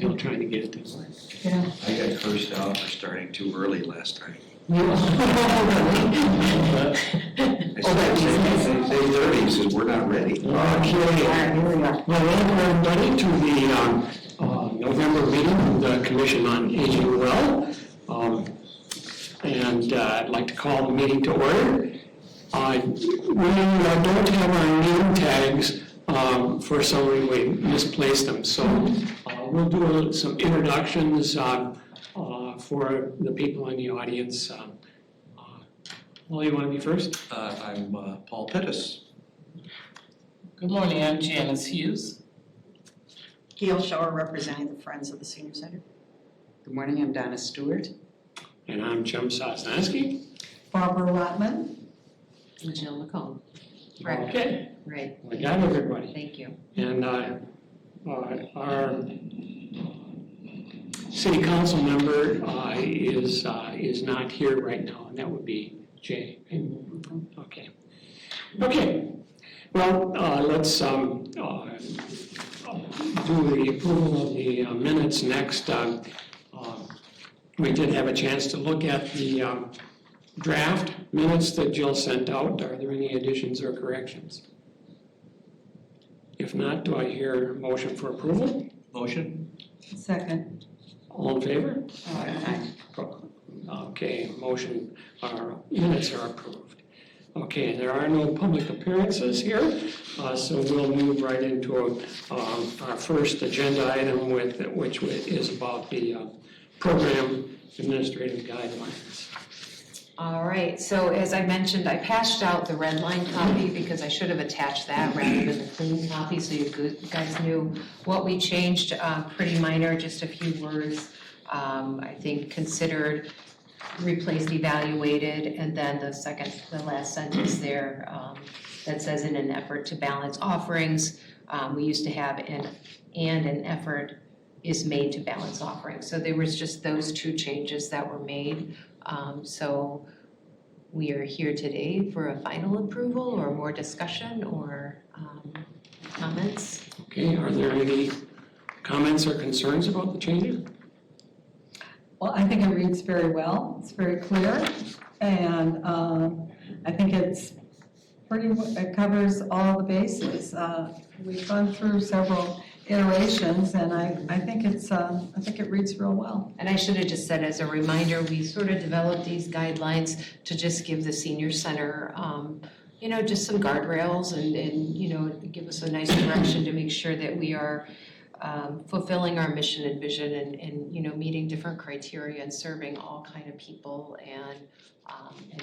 still trying to get it to work. Yeah. I got cursed out for starting too early last time. I said, say 30, he says, we're not ready. Okay. Here we are. Well, welcome everybody to the November meeting of the Commission on Aging Well. I'd like to call the meeting to order. We don't have our name tags. For some reason we misplaced them. So we'll do some introductions for the people in the audience. Well, you want to be first? I'm Paul Pettis. Good morning, I'm Janice Hughes. Gail Shower representing the Friends of the Senior Center. Good morning, I'm Donna Stewart. And I'm Jim Sosnansky. Barbara Rotman. And Jill McComb. Okay, Right, we got everybody. thank you. And our city council member is not here right now, and that would be Jay. Okay. Okay. Well, let's do the approval of the minutes next. We did have a chance to look at the draft minutes that Jill sent out. Are there any additions or corrections? If not, do I hear a motion for approval? Motion? Second. All in favor? Aye. Okay, motion, our minutes are approved. Okay, there are no public appearances here, so we'll move right into our first agenda item, which is about the program administrative guidelines. All right, so as I mentioned, I passed out the red line copy because I should have attached that rather than the clean copy, so you guys knew what we changed. Pretty minor, just a few words. I think considered, replaced evaluated, and then the last sentence there that says in an effort to balance offerings. We used to have an effort is made to balance offerings. So there was just those two changes that were made. So we are here today for a final approval or more discussion or comments. Okay, are there any comments or concerns about the changes? Well, I think it reads very well. It's very clear, and I think it covers all the bases. We've gone through several iterations, and I think it reads real well. And I should have just said as a reminder, we sort of developed these guidelines to just give the senior center, just some guardrails and give us a nice direction to make sure that we are fulfilling our mission and vision and meeting different criteria and serving all kind of people. And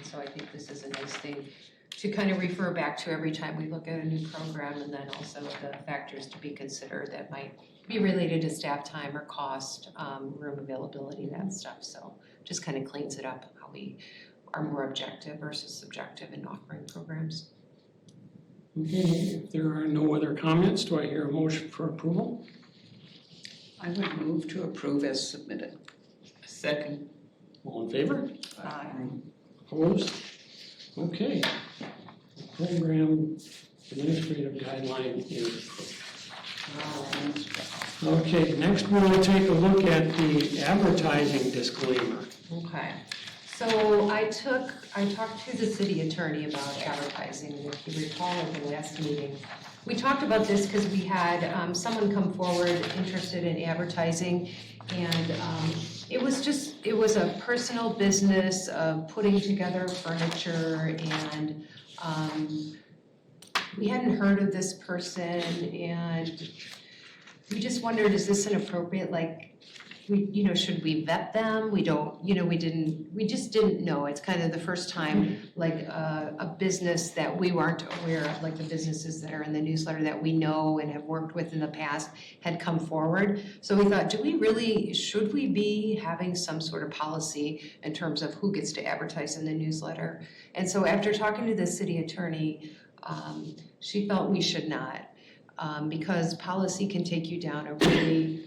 so I think this is a nice thing to kind of refer back to every time we look at a new program, and then also the factors to be considered that might be related to staff time or cost, room availability, that stuff. So just kind of cleans it up how we are more objective versus subjective in offering programs. Okay, if there are no other comments, do I hear a motion for approval? I would move to approve as submitted. Second. All in favor? Aye. Opposed? Okay. The program administrative guideline is approved. Okay, next we'll take a look at the advertising disclaimer. Okay, so I talked to the city attorney about advertising. If you recall at the last meeting, we talked about this because we had someone come forward interested in advertising, and it was a personal business of putting together furniture, and we hadn't heard of this person, and we just wondered, is this an appropriate, should we vet them? We just didn't know. It's kind of the first time, a business that we weren't aware of, like the businesses that are in the newsletter that we know and have worked with in the past had come forward. So we thought, should we be having some sort of policy in terms of who gets to advertise in the newsletter? And so after talking to the city attorney, she felt we should not, because policy can take you down a really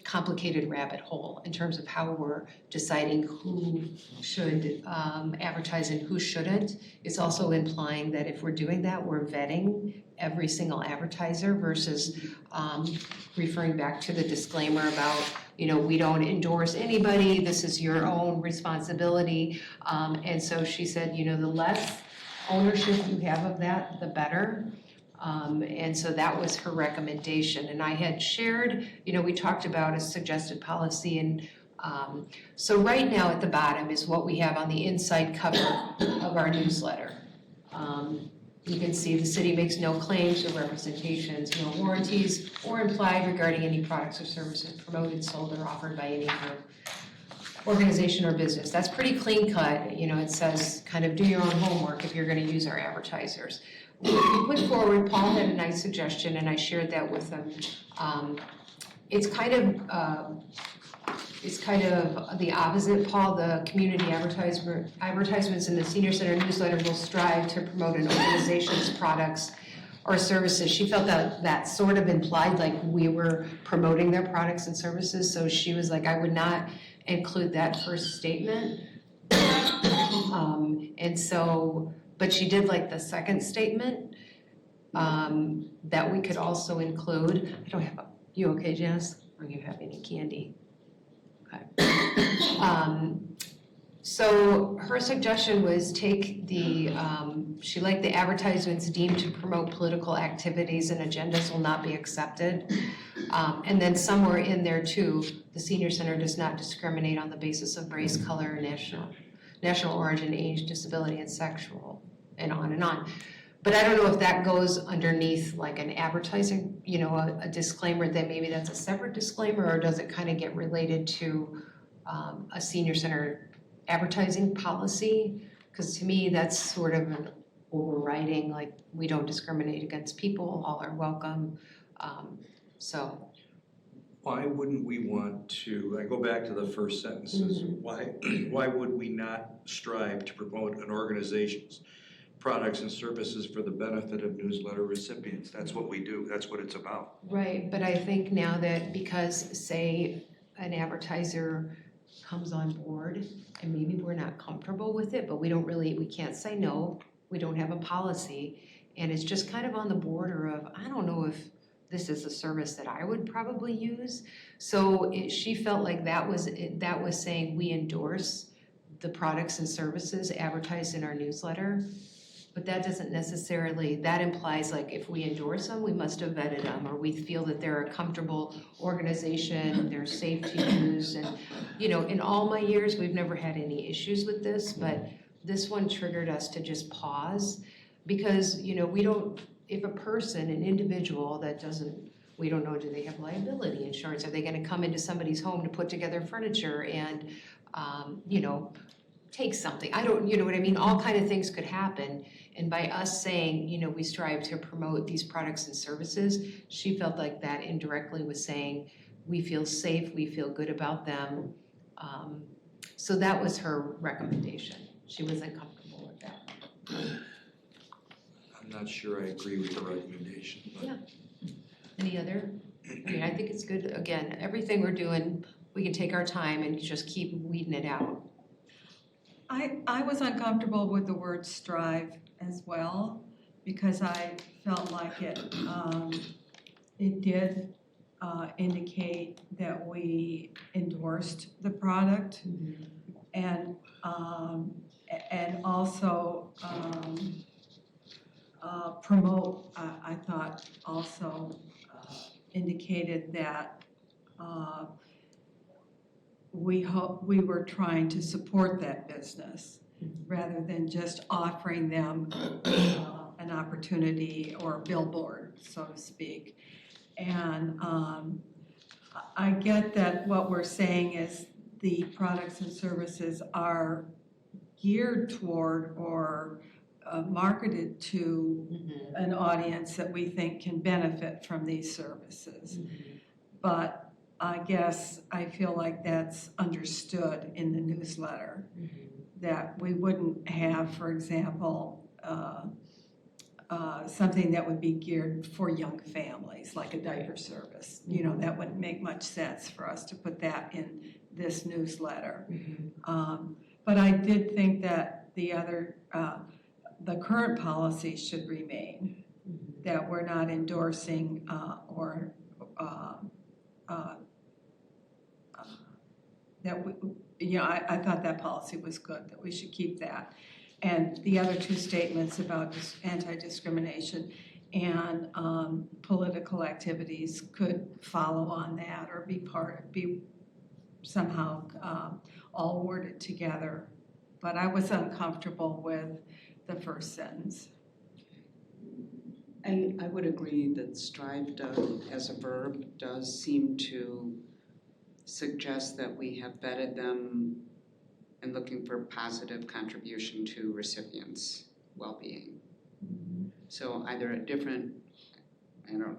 complicated rabbit hole in terms of how we're deciding who should advertise and who shouldn't. It's also implying that if we're doing that, we're vetting every single advertiser versus referring back to the disclaimer about, we don't endorse anybody, this is your own responsibility. And so she said, the less ownership you have of that, the better. And so that was her recommendation. And I had shared, we talked about a suggested policy. And so right now at the bottom is what we have on the inside cover of our newsletter. You can see the city makes no claims or representations, no warranties or implied regarding any products or services promoted, sold, or offered by any group, organization, or business. That's pretty clean cut. It says kind of do your own homework if you're going to use our advertisers. We put forward, Paul had a nice suggestion, and I shared that with him. It's kind of the opposite, Paul. The community advertisements in the senior center newsletter will strive to promote an organization's products or services. She felt that sort of implied like we were promoting their products and services, so she was like, I would not include that first statement. But she did like the second statement that we could also include. I don't have you okay, Janice? Or you have any candy? Okay. So her suggestion was take she liked the advertisements deemed to promote political activities and agendas will not be accepted. And then somewhere in there too, the senior center does not discriminate on the basis of race, color, national origin, age, disability, and sexual, and on and on. But I don't know if that goes underneath like an advertising, a disclaimer that maybe that's a separate disclaimer, or does it kind of get related to a senior center advertising policy? Because to me, that's sort of an overriding, like we don't discriminate against people, all are welcome. Why wouldn't we want to, I go back to the first sentences, why would we not strive to promote an organization's products and services for the benefit of newsletter recipients? That's what we do, that's what it's about. Right, but I think now that because, say, an advertiser comes on board and maybe we're not comfortable with it, but we can't say no, we don't have a policy, and it's just kind of on the border of, I don't know if this is a service that I would probably use. So she felt like that was saying we endorse the products and services advertised in our newsletter. But that doesn't necessarily, that implies like if we endorse them, we must have vetted them, or we feel that they're a comfortable organization, they're safe to use. And, in all my years, we've never had any issues with this, but this one triggered us to just pause because, we don't, if a person, an individual that we don't know, do they have liability insurance? Are they gonna come into somebody's home to put together furniture and, take something? I don't, you know what I mean? All kind of things could happen. And by us saying, we strive to promote these products and services, she felt like that indirectly was saying, we feel safe, we feel good about them. So that was her recommendation. She wasn't comfortable with that. I'm not sure I agree with the recommendation. But. Yeah. Any other? I think it's good. Again, everything we're doing, we can take our time and just keep weeding it out. I was uncomfortable with the word strive as well, because I felt like it did indicate that we endorsed the product, and also promote, I thought also indicated that we were trying to support that business rather than just offering them an opportunity or a billboard, so to speak. And I get that what we're saying is the products and services are geared toward or marketed to an audience that we think can benefit from these services. But I guess I feel like that's understood in the newsletter, that we wouldn't have, for example, something that would be geared for young families, like a diaper service. You know, that wouldn't make much sense for us to put that in this newsletter. But I did think that the current policy should remain, that we're not endorsing that we, you know, I thought that policy was good, that we should keep that. And the other two statements about anti-discrimination and political activities could follow on that or be somehow all worded together. But I was uncomfortable with the first sentence. I would agree that strive as a verb does seem to suggest that we have vetted them and looking for positive contribution to recipients' well-being. So either a different, I don't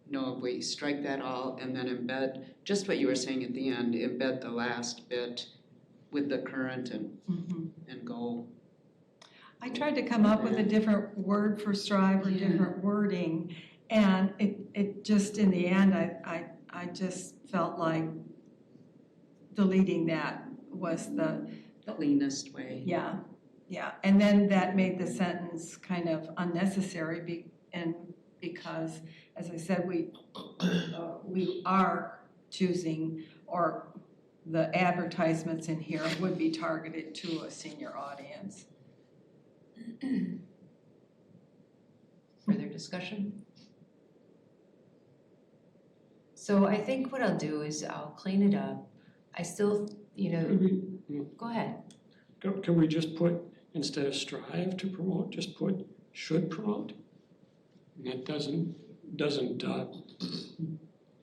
know if we strike that all and then embed, just what you were saying at the end, embed the last bit with the current and go. I tried to come up with a different word for strive or different wording, and it just, in the end, I just felt like deleting that was the cleanest way. Yeah, and then that made the sentence kind of unnecessary because, as I said, we are choosing, or the advertisements in here would be targeted to a senior audience. Further discussion? So I think what I'll do is I'll clean it up. I still, go ahead. Can we just put, instead of strive to promote, just put should promote? And that doesn't,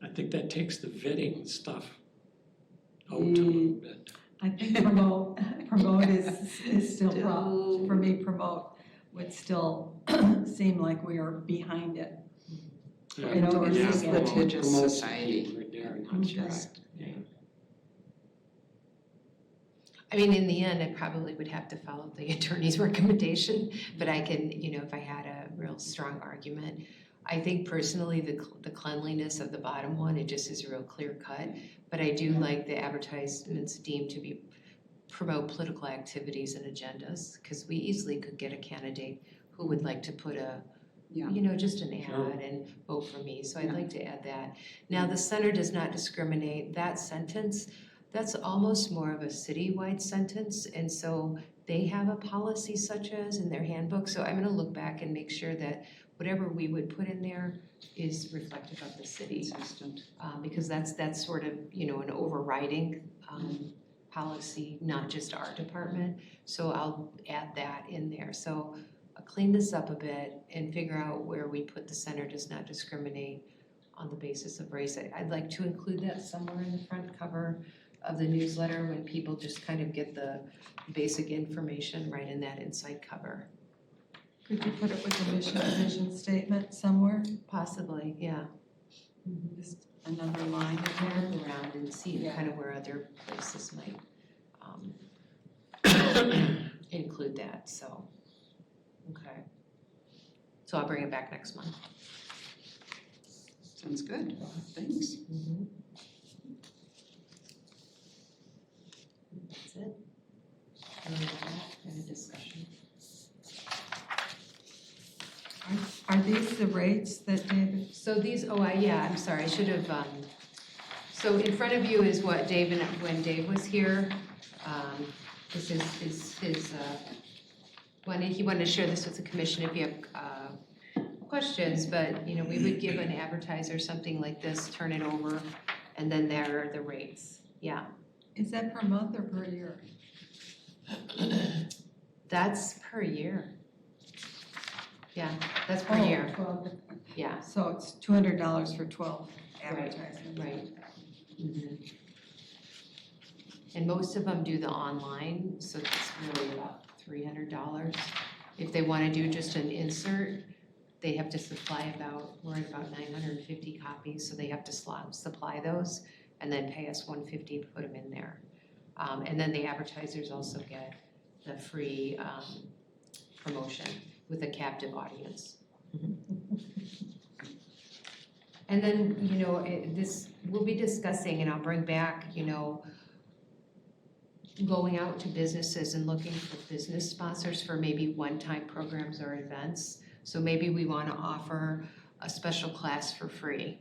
I think that takes the vetting stuff out a little bit. I think promote is still, for me, promote would still seem like we are behind it. You know, in this litigious Promote society. right there, not strive. Just, I mean, in the end, I probably would have to follow the attorney's recommendation, but I can, if I had a real strong argument. I think personally, the cleanliness of the bottom one, it just is real clear cut, but I do like the advertisements deemed to promote political activities and agendas, because we easily could get a candidate who would like to put just an ad and vote for me, so I'd like to add that. Now, the center does not discriminate, that sentence, that's almost more of a citywide sentence, and so they have a policy such as in their handbook, so I'm gonna look back and make sure that whatever we would put in there is reflective of the city. Because that's sort of, an overriding policy, not just our department, so I'll add that in there. So I'll clean this up a bit and figure out where we put the center does not discriminate on the basis of race. I'd like to include that somewhere in the front cover of the newsletter when people just kind of get the basic information right in that inside cover. Could you put it with the mission and vision statement somewhere? Possibly, yeah. Just another line in there? Look around and see kind of where other places might include that, so, okay. So I'll bring it back next month. Sounds good. Thanks. That's it. And a discussion. Are these the rates that David? So these, I'm sorry, I should have, so in front of you is what Dave, when Dave was here, this is his, he wanted to share this with the commission if you have questions, but, we would give an advertiser something like this, turn it over, and then there are the rates, yeah. Is that per month or per year? That's per year. Yeah, that's per year, 12. yeah. So it's $200 for 12 advertisements. Right. And most of them do the online, so it's really about $300. If they want to do just an insert, they have to supply we're at about 950 copies, so they have to supply those and then pay us $150 to put them in there. And then the advertisers also get the free promotion. with a captive audience. And then, we'll be discussing, and I'll bring back, going out to businesses and looking for business sponsors for maybe one-time programs or events. So maybe we want to offer a special class for free.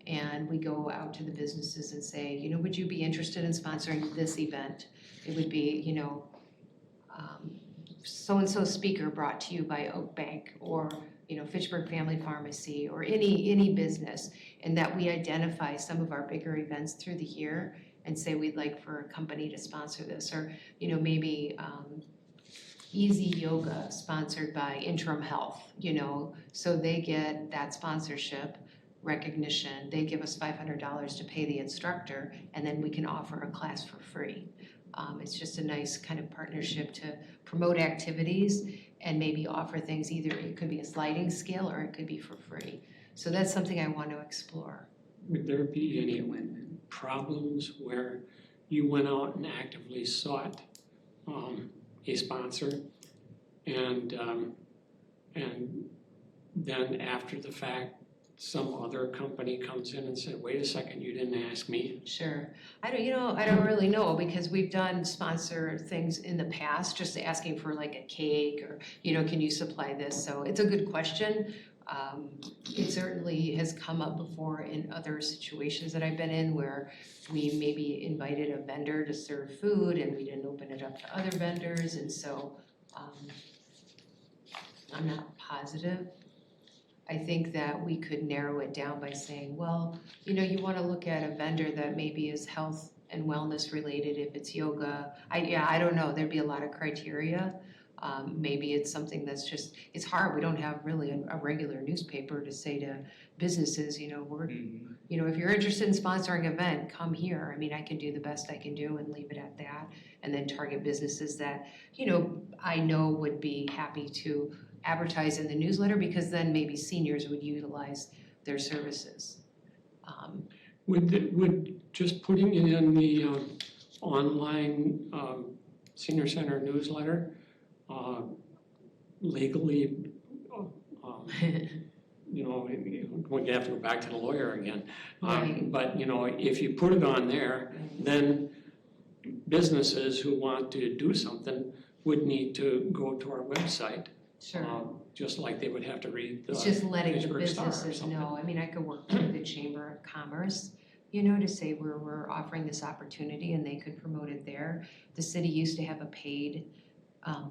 And we go out to the businesses and say, would you be interested in sponsoring this event? It would be, so-and-so speaker brought to you by Oak Bank or, Fitchburg Family Pharmacy or any business. And that we identify some of our bigger events through the year and say we'd like for a company to sponsor this, or maybe Easy Yoga sponsored by Interim Health, so they get that sponsorship recognition. They give us $500 to pay the instructor, and then we can offer a class for free. It's just a nice kind of partnership to promote activities and maybe offer things. Either it could be a sliding scale or it could be for free. So that's something I want to explore. Would there be any problems where you went out and actively sought a sponsor and then after the fact some other company comes in and said, wait a second, you didn't ask me? Sure. I don't really know, because we've done sponsor things in the past, just asking for like a cake or, can you supply this? So it's a good question. It certainly has come up before in other situations that I've been in where we maybe invited a vendor to serve food and we didn't open it up to other vendors, and so I'm not positive. I think that we could narrow it down by saying, well, you want to look at a vendor that maybe is health and wellness related. If it's yoga, I don't know, there'd be a lot of criteria. Maybe it's something that's just, it's hard. We don't have really a regular newspaper to say to businesses, we're, if you're interested in sponsoring an event, come here. I mean, I can do the best I can do and leave it at that. And then target businesses that, I know would be happy to advertise in the newsletter, because then maybe seniors would utilize their services. Would just putting it in the online senior center newsletter legally, we have to go back to the lawyer again. Right. But, if you put it on there, then businesses who want to do something would need to go to our website. Sure. Just like they would have to read the It's just letting the Fitchburg Star or businesses something. know. I mean, I could work through the Chamber of Commerce, to say we're offering this opportunity and they could promote it there. The city used to have a paid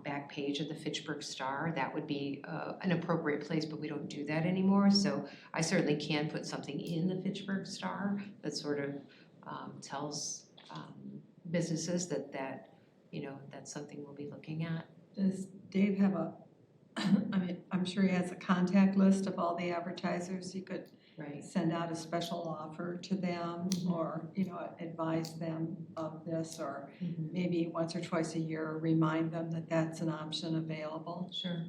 back page of the Fitchburg Star. That would be an appropriate place, but we don't do that anymore. So I certainly can put something in the Fitchburg Star that sort of tells businesses that that's something we'll be looking at. Does Dave have I'm sure he has a contact list of all the advertisers. You could Right. send out a special offer to them or, advise them of this, or maybe once or twice a year, remind them that that's an option available. Sure.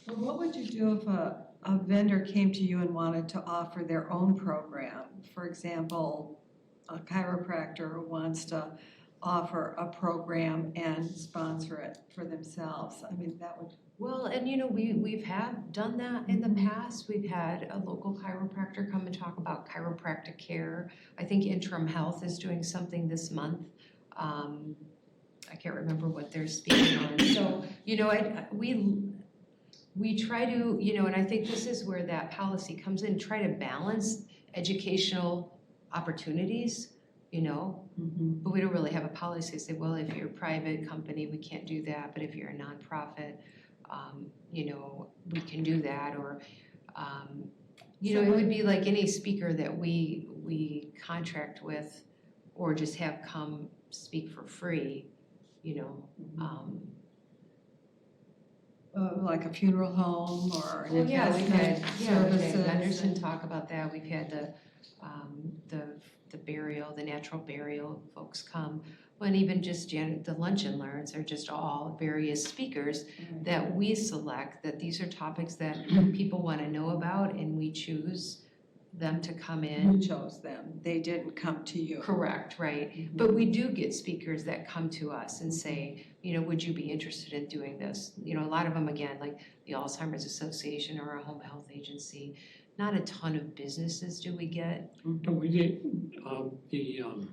Well, what would you do if a vendor came to you and wanted to offer their own program? For example, a chiropractor who wants to offer a program and sponsor it for themselves. I mean, that would. Well, and we've have done that in the past. We've had a local chiropractor come and talk about chiropractic care. I think Interim Health is doing something this month. I can't remember what they're speaking on. So, we try to, and I think this is where that policy comes in, try to balance educational opportunities, but we don't really have a policy to say, well, if you're a private company, we can't do that, but if you're a nonprofit, we can do that, or, it would be like any speaker that we contract with or just have come speak for free, Like a funeral home or an we've had services. Gunderson talk about that. We've had the burial, the natural burial folks come. And even just the lunch and learns are just all various speakers that we select, that these are topics that people want to know about, and we choose them to come in. You chose them, they didn't come to you. Correct, right. But we do get speakers that come to us and say, would you be interested in doing this? A lot of them, again, like the Alzheimer's Association or a home health agency, not a ton of businesses do we get. And we get the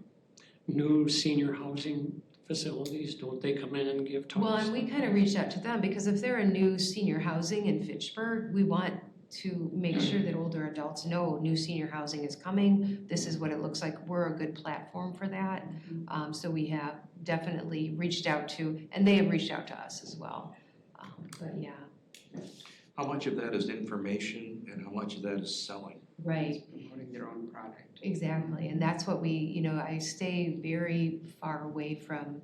new senior housing facilities, don't they come in and give talks? Well, and we kind of reached out to them because if they're a new senior housing in Fitchburg, we want to make sure that older adults know new senior housing is coming. This is what it looks like. We're a good platform for that. So we have definitely reached out to, and they have reached out to us as well. But yeah, How much of that is information and how much of that is selling? right. Promoting their own product. Exactly, and that's what we, I stay very far away from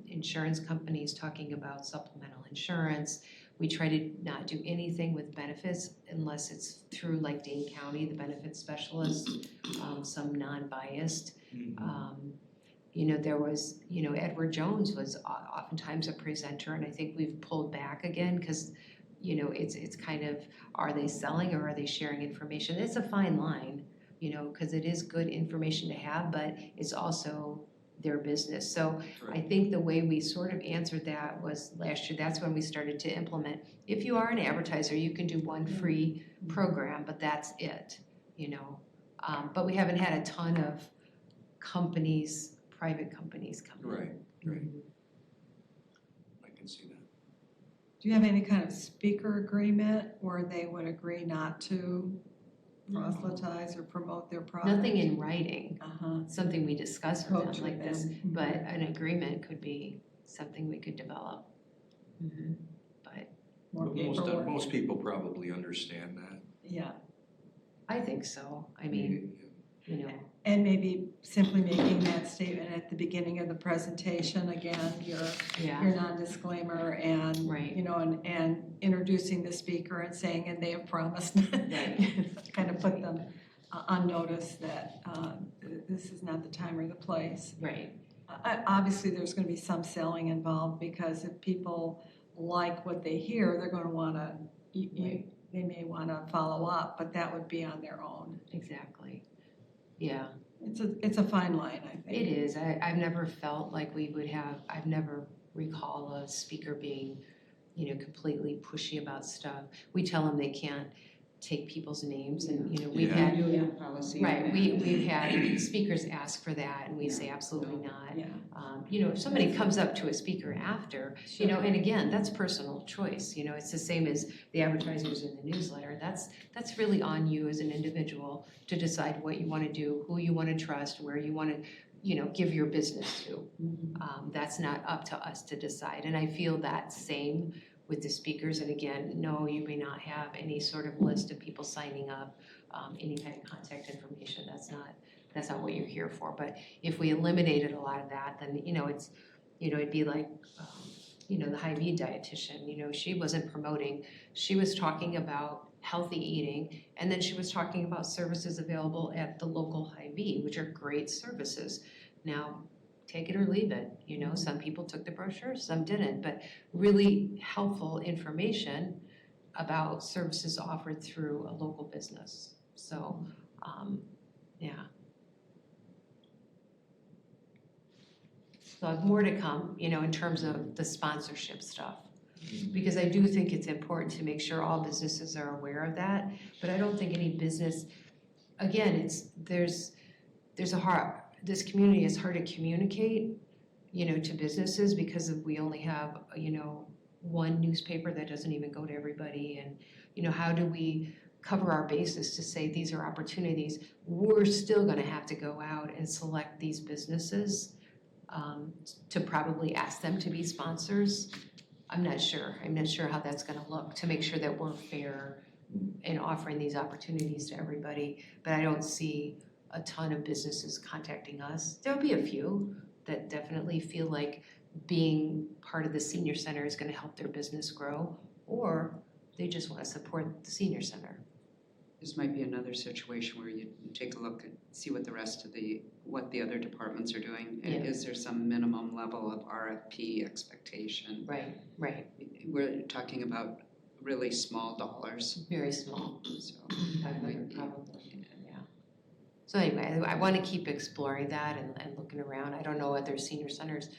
insurance companies talking about supplemental insurance. We try to not do anything with benefits unless it's through like Dane County, the benefits specialist, some non-biased. There was, Edward Jones was oftentimes a presenter, and I think we've pulled back again because it's kind of, are they selling or are they sharing information? It's a fine line, because it is good information to have, but it's also their business. So I think the way we sort of answered that was last year, that's when we started to implement, if you are an advertiser, you can do one free program, but that's it, But we haven't had a ton of companies, private companies come in. Right. I can see that. Do you have any kind of speaker agreement where they would agree not to proselytize or promote their product? Nothing in writing, Uh-huh. something we discuss with them Coach like with this, them. but an agreement could be something we could develop. But More Most paperwork. most people probably understand that. Yeah, I think so. I mean, and maybe simply making that statement at the beginning of the presentation, again, your yeah, non-disclaimer and, Right. And introducing the speaker and saying, and they have promised. Right. Kind of put them on notice that this is not the time or the place. right, Obviously, there's going to be some selling involved because if people like what they hear, they're going to want to, Right. they may want to follow up, but that would be on their own. exactly. Yeah, It's a fine line, I think. it is. I've never felt like we would have, I've never recall a speaker being, completely pushy about stuff. We tell them they can't take people's names and, we've Yeah. had, Do have a policy on right, that. we've had speakers ask for that and we say absolutely not. Yeah. If somebody comes up to a speaker after, and again, that's personal choice, it's the same as the advertisers in the newsletter. That's really on you as an individual to decide what you want to do, who you want to trust, where you want to, give your business to. That's not up to us to decide. And I feel that same with the speakers. And again, no, you may not have any sort of list of people signing up, any kind of contact information. That's not what you're here for. But if we eliminated a lot of that, then, it's, it'd be like, the Hy-Vee dietitian, she wasn't promoting, she was talking about healthy eating, and then she was talking about services available at the local Hy-Vee, which are great services. Now, take it or leave it, some people took the brochure, some didn't, but really helpful information about services offered through a local business. So, yeah. So more to come, in terms of the sponsorship stuff. Because I do think it's important to make sure all businesses are aware of that, but I don't think any business, again, this community is hard to communicate, to businesses because we only have, one newspaper that doesn't even go to everybody. And, how do we cover our bases to say these are opportunities? We're still gonna have to go out and select these businesses to probably ask them to be sponsors. I'm not sure how that's gonna look to make sure that we're fair in offering these opportunities to everybody, but I don't see a ton of businesses contacting us. There'll be a few that definitely feel like being part of the senior center is gonna help their business grow, or they just wanna support the senior center. This might be another situation where you take a look and see what what the other departments are doing. And Yeah. is there some minimum level of RFP expectation? Right. We're talking about really small dollars, Very small, so. 500 probably, yeah. So anyway, I want to keep exploring that and looking around. I don't know other senior centers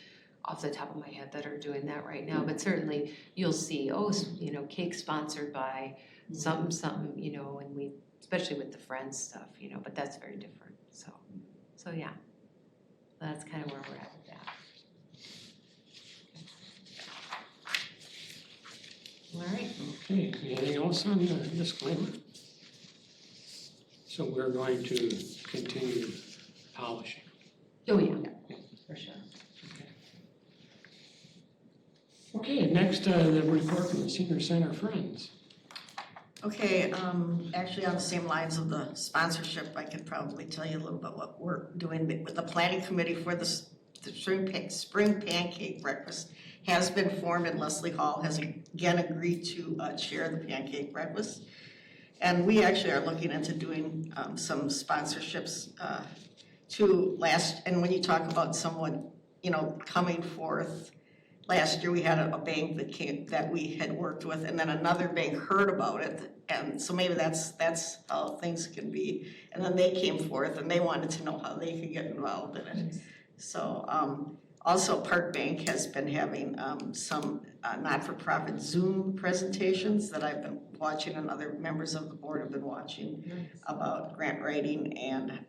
off the top of my head that are doing that right now, but certainly you'll see, cake sponsored by something, and we, especially with the Friends stuff, but that's very different, so yeah. That's kind of where we're at with that. All right. Okay, anything else on the disclaimer? So we're going to continue polishing. Oh, yeah, for sure. Okay, next, the report from the Senior Center Friends. Okay, actually on the same lines of the sponsorship, I could probably tell you a little bit what we're doing with the planning committee for the spring pancake breakfast has been formed, and Leslie Hall has again agreed to chair the pancake breakfast. And we actually are looking into doing some sponsorships and when you talk about someone, coming forth, last year we had a bank that we had worked with, and then another bank heard about it, and so maybe that's how things can be. And then they came forth and they wanted to know how they could get involved in it. So also Park Bank has been having some not-for-profit Zoom presentations that I've been watching, and other members of the board have been watching, about grant writing and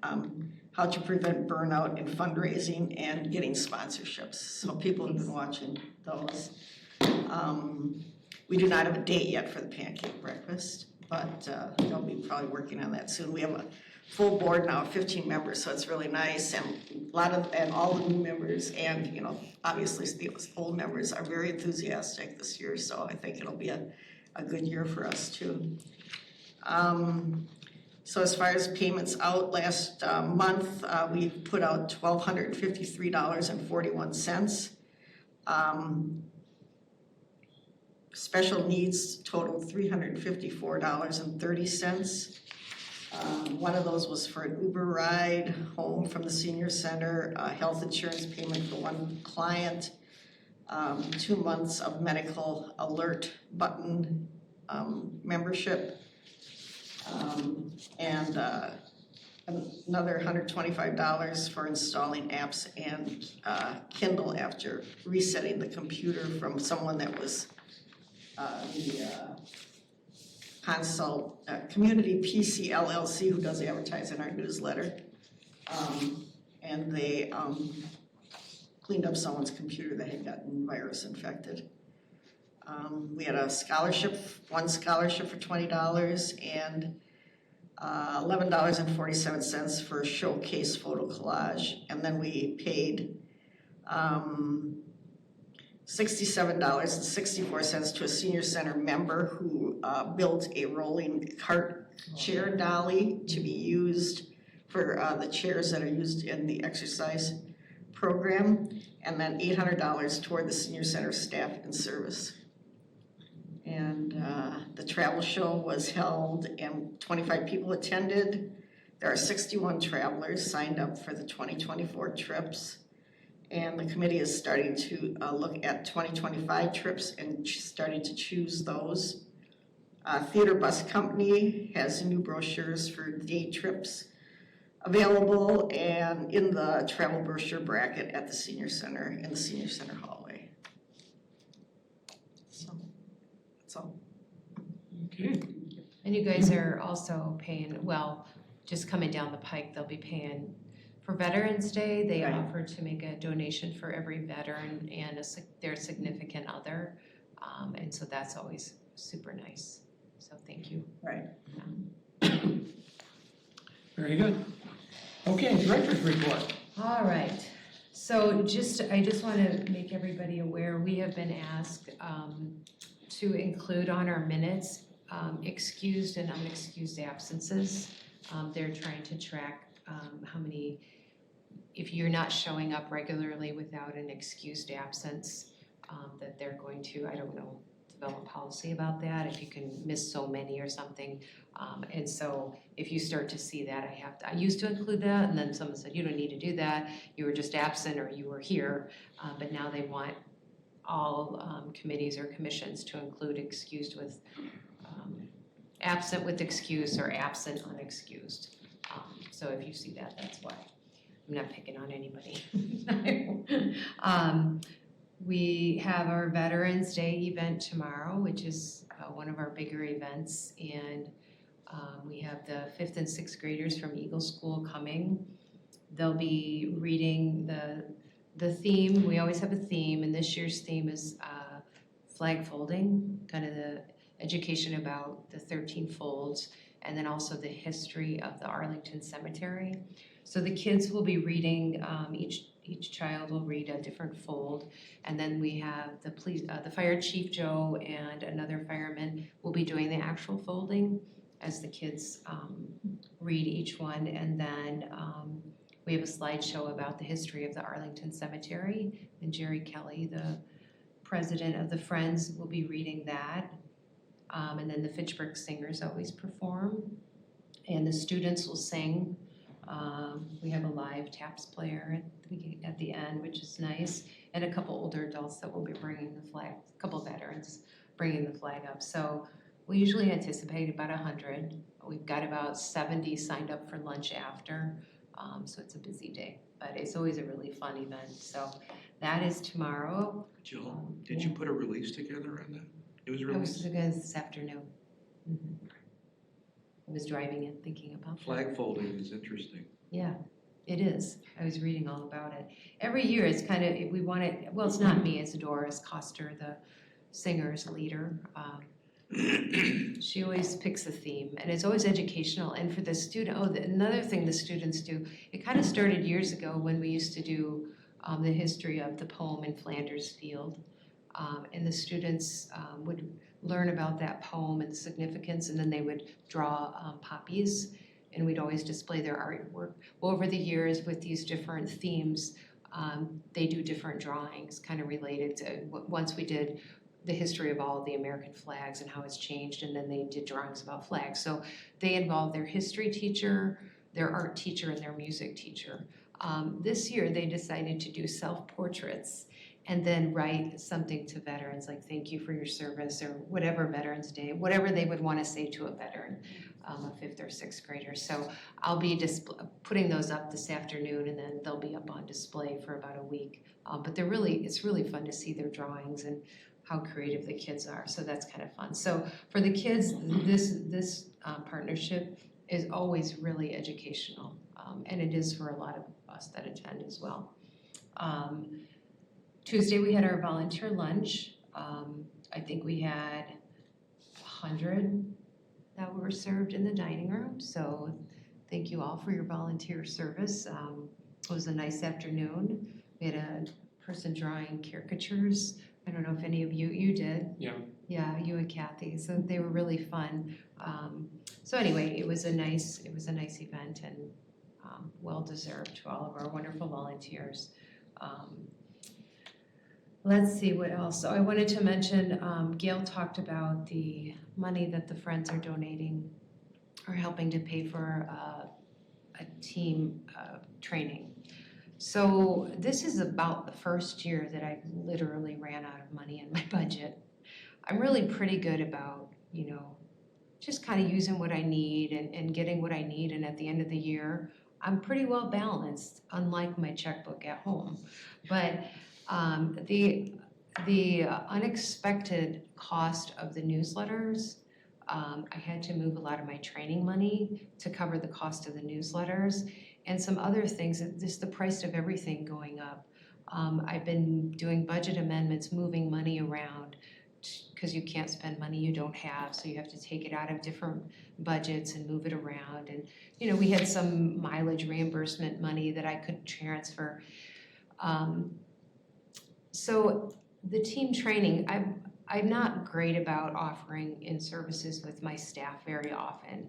how to prevent burnout in fundraising and getting sponsorships. So people have been watching those. We do not have a date yet for the pancake breakfast, but they'll be probably working on that soon. We have a full board now of 15 members, so it's really nice, and all the new members, and obviously the old members are very enthusiastic this year, so I think it'll be a good year for us too. So as far as payments out, last month we put out $1,253.41. Special needs totaled $354.30. One of those was for an Uber ride home from the senior center, health insurance payment for one client, 2 months of medical alert button membership, and another $125 for installing apps and Kindle after resetting the computer from someone that was the Consult Community PC LLC, who does advertise in our newsletter, and they cleaned up someone's computer that had gotten virus infected. We had one scholarship for $20 and $11.47 for a showcase photo collage, and then we paid $67.64 to a senior center member who built a rolling cart chair dolly to be used for the chairs that are used in the exercise program, and then $800 toward the senior center staff and service. And the travel show was held and 25 people attended. There are 61 travelers signed up for the 2024 trips. And the committee is starting to look at 2025 trips and starting to choose those. Theater Bus Company has new brochures for day trips available and in the travel brochure bracket at the senior center, in the senior center hallway. So, that's all. Okay, And you guys are also paying, just coming down the pike, they'll be paying for Veterans Day. They Right. offer to make a donation for every veteran and their significant other. And so that's always super nice. So thank you. Right. very good. Okay, director's report. All right. So I just want to make everybody aware, we have been asked to include on our minutes excused and unexcused absences. They're trying to track how many, if you're not showing up regularly without an excused absence, that they're going to, I don't know, develop policy about that, if you can miss so many or something. And so if you start to see that, I used to include that, and then someone said, you don't need to do that, you were just absent or you were here, but now they want all committees or commissions to include absent with excuse or absent unexcused. So if you see that, that's why. I'm not picking on anybody. We have our Veterans Day event tomorrow, which is one of our bigger events, and we have the 5th and 6th graders from Eagle School coming. They'll be reading the theme. We always have a theme, and this year's theme is flag folding, kind of the education about the 13 folds, and then also the history of the Arlington Cemetery. So the kids will be reading, each child will read a different fold, and then we have the fire chief Joe and another fireman will be doing the actual folding as the kids read each one, and then we have a slideshow about the history of the Arlington Cemetery, and Jerry Kelly, the president of the Friends, will be reading that. And then the Fitchburg singers always perform, and the students will sing. We have a live taps player at the end, which is nice, and a couple older adults that will be bringing the flag, a couple veterans bringing the flag up. So we usually anticipate about 100. We've got about 70 signed up for lunch after, so it's a busy day, but it's always a really fun event. So that is tomorrow. Jill, did you put a release together on that? It was I released? was going this afternoon. I was driving it, thinking about that. Flag folding is interesting. Yeah, it is. I was reading all about it. Every year it's kind of, we want it, well, it's not me, it's Doris Coster, the singer's leader. She always picks a theme, and it's always educational. And for the student, another thing the students do, it kind of started years ago when we used to do the history of the poem in Flanders Field. And the students would learn about that poem and the significance, and then they would draw poppies, and we'd always display their artwork. Well, over the years with these different themes, they do different drawings kind of related to, once we did the history of all the American flags and how it's changed, and then they did drawings about flags. So they involved their history teacher, their art teacher, and their music teacher. This year they decided to do self-portraits and then write something to veterans, like thank you for your service, or whatever Veterans Day, whatever they would want to say to a veteran, a 5th or 6th grader. So I'll be putting those up this afternoon, and then they'll be up on display for about a week. But it's really fun to see their drawings and how creative the kids are, so that's kind of fun. So for the kids, this partnership is always really educational, and it is for a lot of us that attend as well. Tuesday we had our volunteer lunch. I think we had 100 that were served in the dining room, so thank you all for your volunteer service. It was a nice afternoon. We had a person drawing caricatures. I don't know if any of you did. Yeah. Yeah, you and Kathy, so they were really fun. So anyway, it was a nice event, and well deserved to all of our wonderful volunteers. Let's see what else. So I wanted to mention, Gail talked about the money that the Friends are donating or helping to pay for a team training. So this is about the first year that I literally ran out of money in my budget. I'm really pretty good about, just kind of using what I need and getting what I need, and at the end of the year, I'm pretty well balanced, unlike my checkbook at home. But the unexpected cost of the newsletters, I had to move a lot of my training money to cover the cost of the newsletters, and some other things, just the price of everything going up. I've been doing budget amendments, moving money around, because you can't spend money you don't have, so you have to take it out of different budgets and move it around. And we had some mileage reimbursement money that I could transfer. So the team training, I'm not great about offering in services with my staff very often.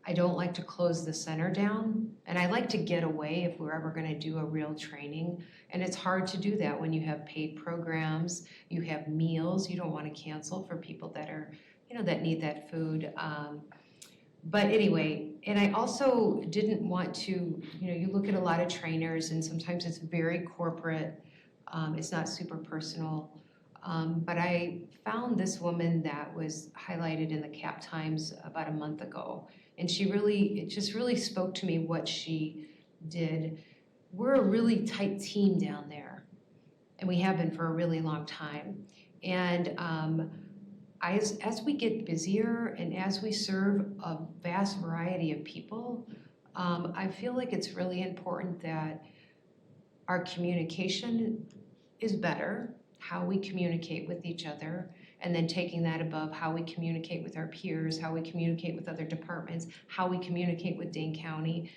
I don't like to close the center down, and I like to get away if we're ever going to do a real training. And it's hard to do that when you have paid programs, you have meals, you don't want to cancel for people that are, that need that food. But anyway, and I also didn't want to, you look at a lot of trainers and sometimes it's very corporate. It's not super personal. But I found this woman that was highlighted in the Cap Times about a month ago. And it just really spoke to me what she did. We're a really tight team down there, and we have been for a really long time. And as we get busier and as we serve a vast variety of people, I feel like it's really important that our communication is better, how we communicate with each other, and then taking that above how we communicate with our peers, how we communicate with other departments, how we communicate with Dane County.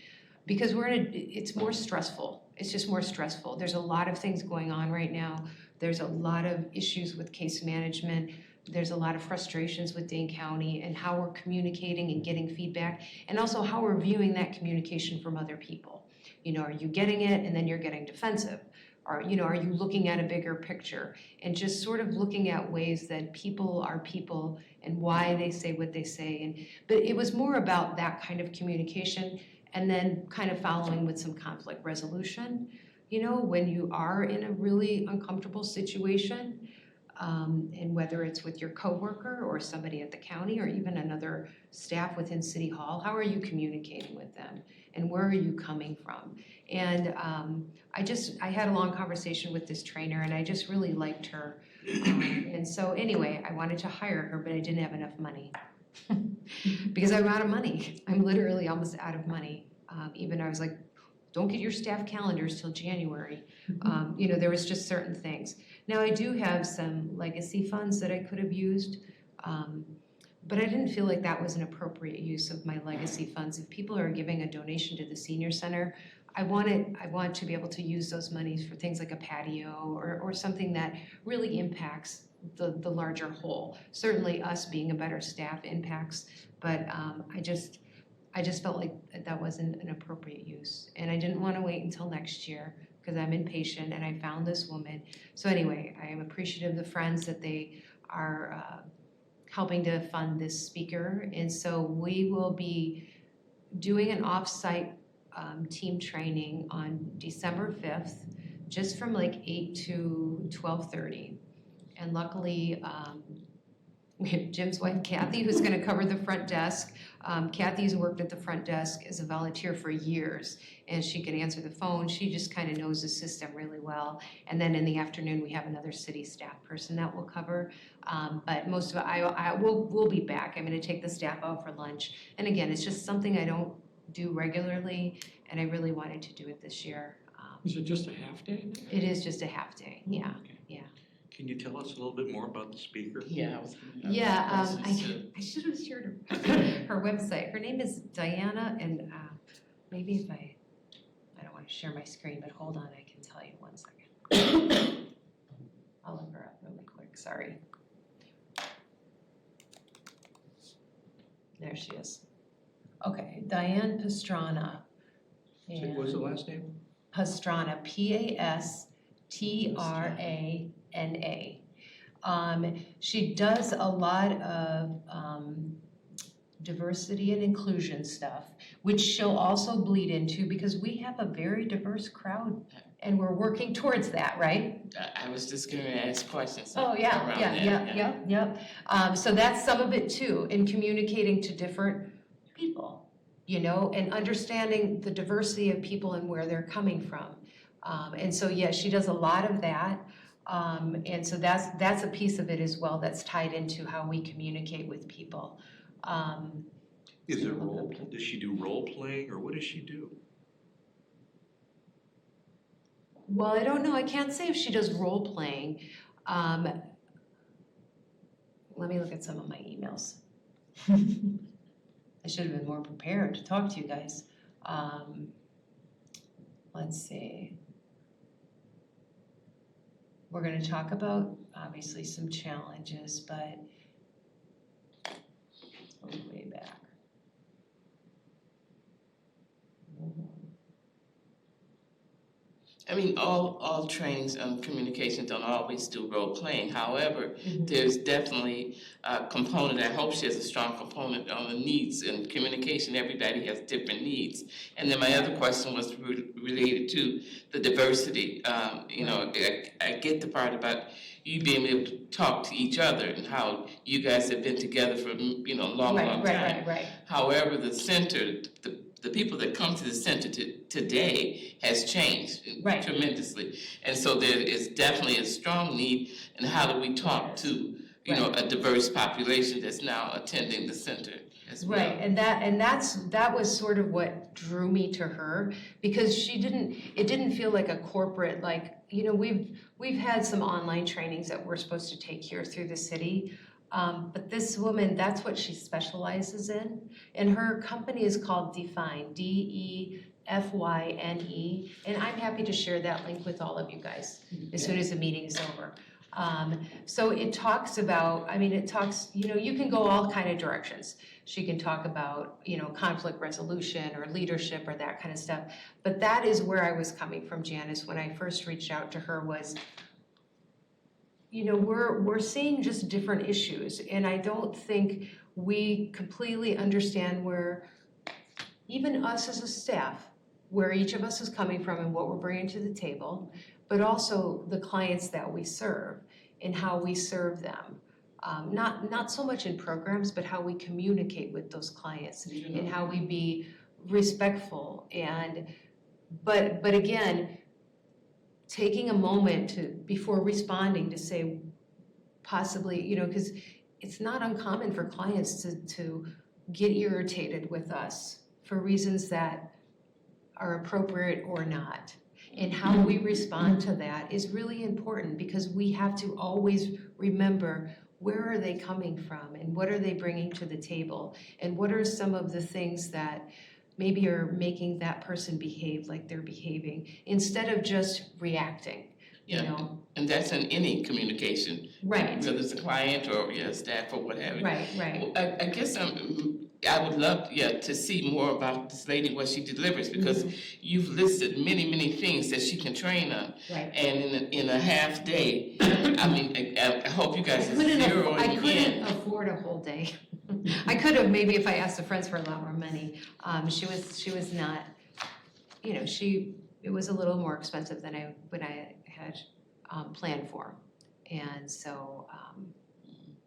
Because it's more stressful. It's just more stressful. There's a lot of things going on right now. There's a lot of issues with case management. There's a lot of frustrations with Dane County and how we're communicating and getting feedback, and also how we're viewing that communication from other people. You know, are you getting it and then you're getting defensive? Or, you know, are you looking at a bigger picture? And just sort of looking at ways that people are people and why they say what they say. But it was more about that kind of communication, and then kind of following with some conflict resolution. You know, when you are in a really uncomfortable situation, and whether it's with your coworker or somebody at the county or even another staff within City Hall, how are you communicating with them? And where are you coming from? And I had a long conversation with this trainer, and I just really liked her. And so anyway, I wanted to hire her, but I didn't have enough money. Because I'm out of money. I'm literally almost out of money. Even I was like, don't get your staff calendars till January. You know, there was just certain things. Now I do have some legacy funds that I could have used, but I didn't feel like that was an appropriate use of my legacy funds. If people are giving a donation to the senior center, I want to be able to use those monies for things like a patio or something that really impacts the larger whole. Certainly us being a better staff impacts, but I just felt like that wasn't an appropriate use. And I didn't want to wait until next year because I'm impatient, and I found this woman. So anyway, I am appreciative of the friends that they are helping to fund this speaker. And so we will be doing an off-site team training on December 5th, just from like 8 to 12:30. And luckily, we have Jim's wife, Kathy, who's going to cover the front desk. Kathy's worked at the front desk as a volunteer for years, and she can answer the phone. She just kind of knows the system really well. And then in the afternoon, we have another city staff person that will cover. But most of it, we'll be back. I'm going to take the staff out for lunch. And again, it's just something I don't do regularly, and I really wanted to do it this year. Is it just a half day? It is just a half day, yeah. Can you tell us a little bit more about the speaker? Yeah, I should have shared her website. Her name is Diana, and maybe if I don't want to share my screen, but hold on, I can tell you 1 second. I'll look her up really quick, sorry. There she is. Okay, Diane Pastrana. What was the last name? Pastrana, Pastrana. She does a lot of diversity and inclusion stuff, which she'll also bleed into because we have a very diverse crowd and we're working towards that, right? I was just going to ask questions. Oh, yeah, around yeah. So that's some of it too, in communicating to different people, you know, and understanding the diversity of people and where they're coming from. And so, yeah, she does a lot of that. And so that's a piece of it as well that's tied into how we communicate with people. Is it does she do role playing, or what does she do? Well, I don't know. I can't say if she does role playing. Let me look at some of my emails. I should have been more prepared to talk to you guys. Let's see. We're going to talk about, obviously, some challenges, but way back. I mean, all trainings on communication don't always do role playing. However, there's definitely a component. I hope she has a strong component on the needs and communication. Everybody has different needs. And then my other question was related to the diversity. You know, I get the part about you being able to talk to each other and how you guys have been together for a long time. Right. However, the center, the people that come to the center today has changed Right. tremendously. And so there is definitely a strong need in how do we talk to, a diverse population that's now attending the center as well. Right, and that was sort of what drew me to her, because it didn't feel like a corporate, like, we've had some online trainings that we're supposed to take here through the city. But this woman, that's what she specializes in. And her company is called Defyne, DEFYNE. And I'm happy to share that link with all of you guys as soon as the meeting is over. So it talks about, you can go all kind of directions. She can talk about, conflict resolution or leadership or that kind of stuff. But that is where I was coming from, Janice, when I first reached out to her was, we're seeing just different issues, and I don't think we completely understand where, even us as a staff, where each of us is coming from and what we're bringing to the table, but also the clients that we serve and how we serve them. Not so much in programs, but how we communicate with those clients and how we be respectful but again, taking a moment before responding to say possibly, because it's not uncommon for clients to get irritated with us for reasons that are appropriate or not. And how we respond to that is really important, because we have to always remember, where are they coming from and what are they bringing to the table, and what are some of the things that maybe are making that person behave like they're behaving, instead of just reacting, And that's in any communication. Right. Whether it's a client or staff or what have you. Right. Well, I guess I would love to see more about this lady, what she delivers, because you've listed many things that she can train on. Right. And in a half day, I hope you guys are zeroing I in. couldn't afford a whole day. I could have, maybe, if I asked the friends for a lot more money. She was not, it was a little more expensive than I had planned for. And so,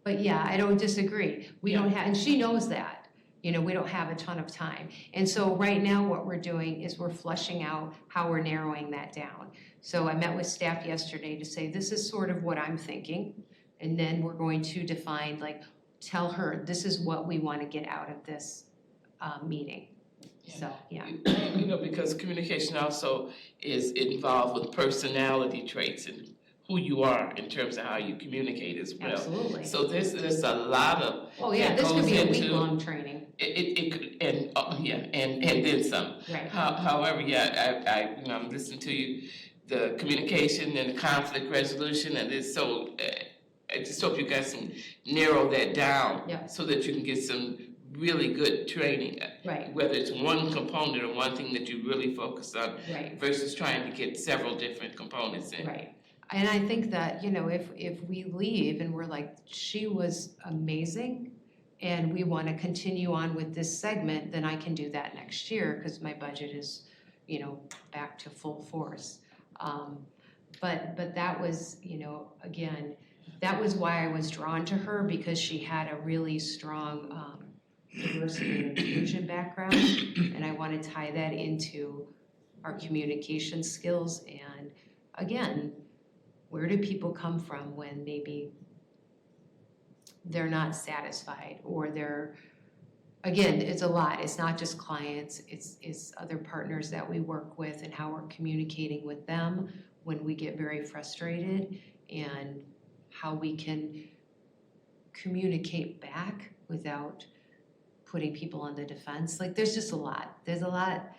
but yeah, I don't disagree. We don't have, and she knows that, we don't have a ton of time. And so right now what we're doing is we're fleshing out how we're narrowing that down. So I met with staff yesterday to say, this is sort of what I'm thinking. And then we're going to define, tell her, this is what we want to get out of this meeting. So, yeah. Because communication also is involved with personality traits and who you are in terms of how you communicate as well. Absolutely. So there's a lot of This could be a week-long training. It could, and then some. Right. However, I'm listening to you, the communication and the conflict resolution, and this. So I just hope you guys can narrow that down so that you can get some really good training. Right. Whether it's one component or one thing that you really focus on, Right. versus trying to get several different components in. Right. And I think that, if we leave and we're like, she was amazing, and we want to continue on with this segment, then I can do that next year, because my budget is, back to full force. But that was, again, that was why I was drawn to her, because she had a really strong diversity and inclusion background, and I want to tie that into our communication skills. And again, where do people come from when maybe they're not satisfied, or again, it's a lot. It's not just clients, it's other partners that we work with, and how we're communicating with them when we get very frustrated, and how we can communicate back without putting people on the defense. There's just a lot. There's a lot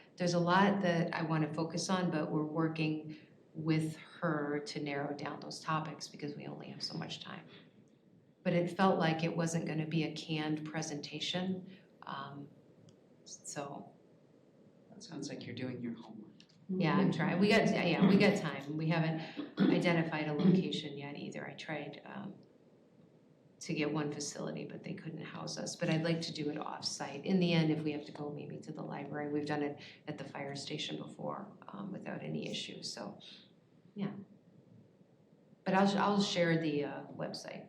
that I want to focus on, but we're working with her to narrow down those topics, because we only have so much time. But it felt like it wasn't going to be a canned presentation. That sounds like you're doing your homework. Yeah, I'm trying, we got time, we haven't identified a location yet either. I tried, to get one facility, but they couldn't house us, but I'd like to do it off-site. In the end, if we have to go maybe to the library, we've done it at the fire station before, without any issues, so, yeah. But I'll share the, website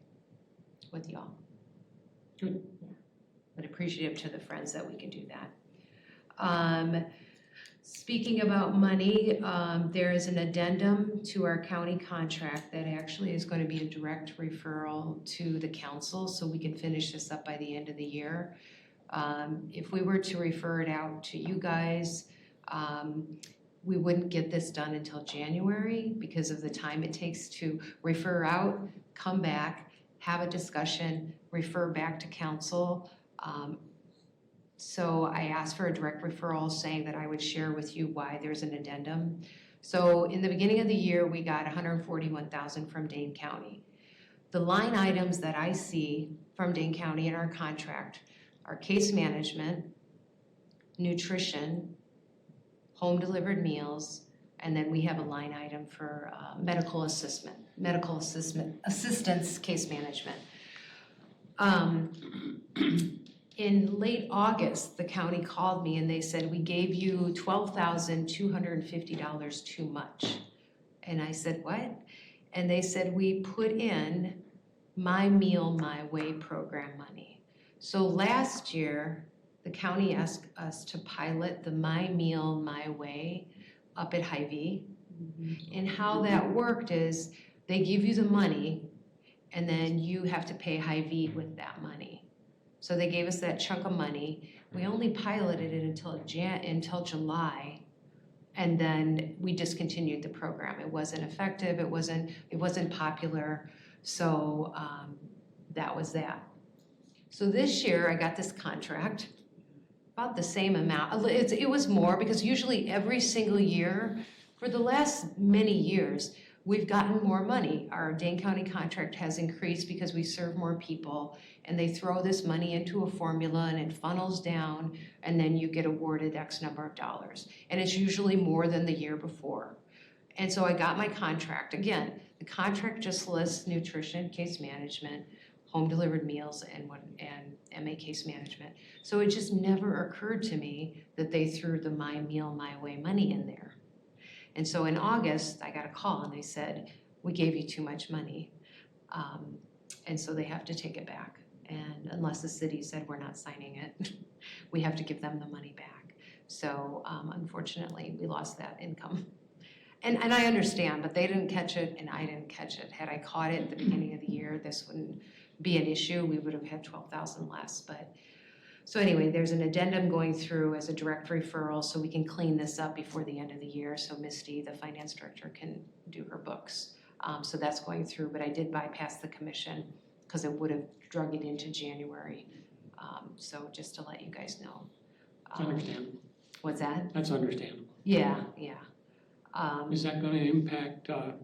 with y'all. Good. Yeah. But appreciative to the friends that we can do that. Speaking about money, there is an addendum to our county contract that actually is going to be a direct referral to the council, so we can finish this up by the end of the year. If we were to refer it out to you guys, we wouldn't get this done until January because of the time it takes to refer out, come back, have a discussion, refer back to council. So I asked for a direct referral saying that I would share with you why there's an addendum. So in the beginning of the year, we got $141,000 from Dane County. The line items that I see from Dane County in our contract are case management, nutrition, home delivered meals, and then we have a line item for medical assistance case management. In late August, the county called me and they said, we gave you $12,250 too much. And I said, what? And they said, we put in My Meal, My Way program money. So last year, the county asked us to pilot the My Meal, My Way up at Hy-Vee. And how that worked is they give you the money and then you have to pay Hy-Vee with that money. So they gave us that chunk of money. We only piloted it until July, and then we discontinued the program. It wasn't effective. It wasn't popular. So that was that. So this year I got this contract, about the same amount. It was more because usually every single year for the last many years we've gotten more money. Our Dane County contract has increased because we serve more people, and they throw this money into a formula and it funnels down, and then you get awarded X number of dollars. And it's usually more than the year before. And so I got my contract. Again, the contract just lists nutrition, case management, home delivered meals, and MA case management. So it just never occurred to me that they threw the My Meal, My Way money in there. And so in August, I got a call and they said, we gave you too much money. And so they have to take it back. And unless the city said we're not signing it, we have to give them the money back. So unfortunately, we lost that income. And I understand, but they didn't catch it and I didn't catch it. Had I caught it at the beginning of the year, this wouldn't be an issue. We would have had 12,000 less. But so anyway, there's an addendum going through as a direct referral so we can clean this up before the end of the year so Misty, the finance director, can do her books. So that's going through, but I did bypass the commission because it would have drug it into January. So just to let you guys know. That's understandable. What's that? That's understandable. Yeah. Is that gonna impact the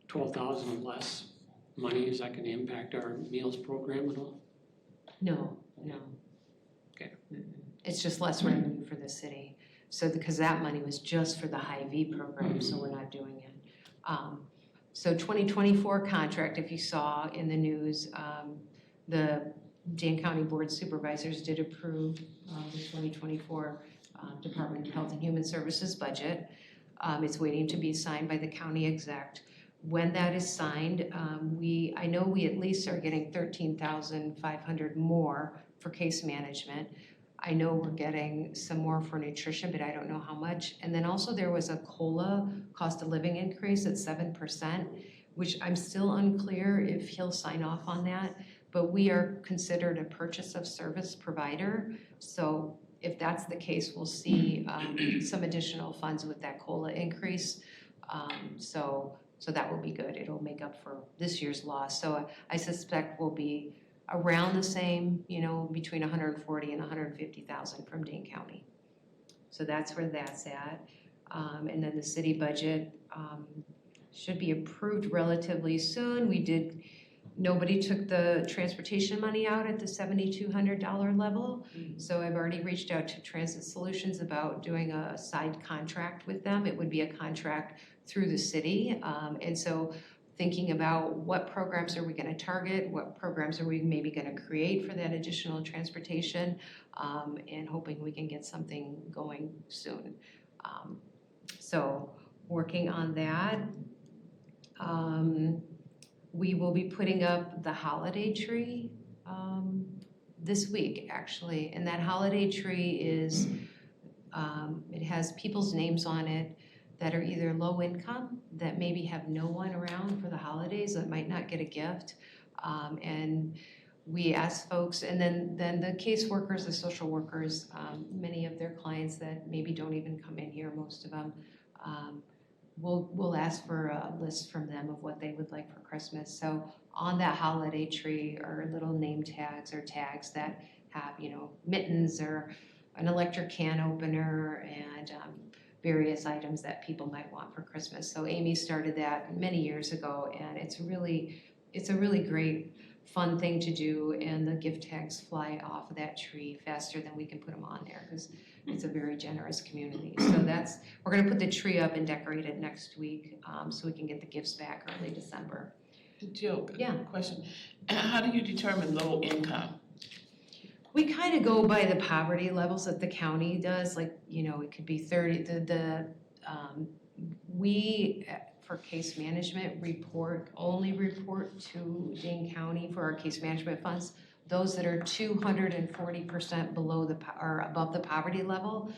12,000 less money? Is that gonna impact our meals program at all? No. Okay. It's just less revenue for the city. So because that money was just for the Hy-Vee program, so we're not doing it. So 2024 contract, if you saw in the news, the Dane County Board of Supervisors did approve the 2024 Department of Health and Human Services budget. It's waiting to be signed by the county exec. When that is signed, I know we at least are getting $13,500 more for case management. I know we're getting some more for nutrition, but I don't know how much. And then also there was a COLA, cost of living increase at 7%, which I'm still unclear if he'll sign off on that. But we are considered a purchase of service provider. So if that's the case, we'll see some additional funds with that COLA increase. So that will be good. It'll make up for this year's loss. So I suspect we'll be around the same, between 140 and 150,000 from Dane County. So that's where that's at. And then the city budget should be approved relatively soon. We did Nobody took the transportation money out at the $7,200 level. So I've already reached out to Transit Solutions about doing a side contract with them. It would be a contract through the city. And so thinking about what programs are we gonna target, what programs are we maybe gonna create for that additional transportation, and hoping we can get something going soon. So working on that. We will be putting up the holiday tree this week, actually. And that holiday tree is, it has people's names on it that are either low income, that maybe have no one around for the holidays, that might not get a gift. And we ask folks, and then the caseworkers, the social workers, many of their clients that maybe don't even come in here, most of them, we'll ask for a list from them of what they would like for Christmas. So on that holiday tree are little name tags or tags that have, mittens or an electric can opener and various items that people might want for Christmas. So Amy started that many years ago, and it's a really great, fun thing to do, and the gift tags fly off of that tree faster than we can put them on there, because it's a very generous community. So we're gonna put the tree up and decorate it next week, so we can get the gifts back early December. Jill, Yeah. question. How do you determine low income? We kind of go by the poverty levels that the county does, like, it could be 30, we, for case management, only report to Dane County for our case management funds, those that are 240% below or above the poverty level,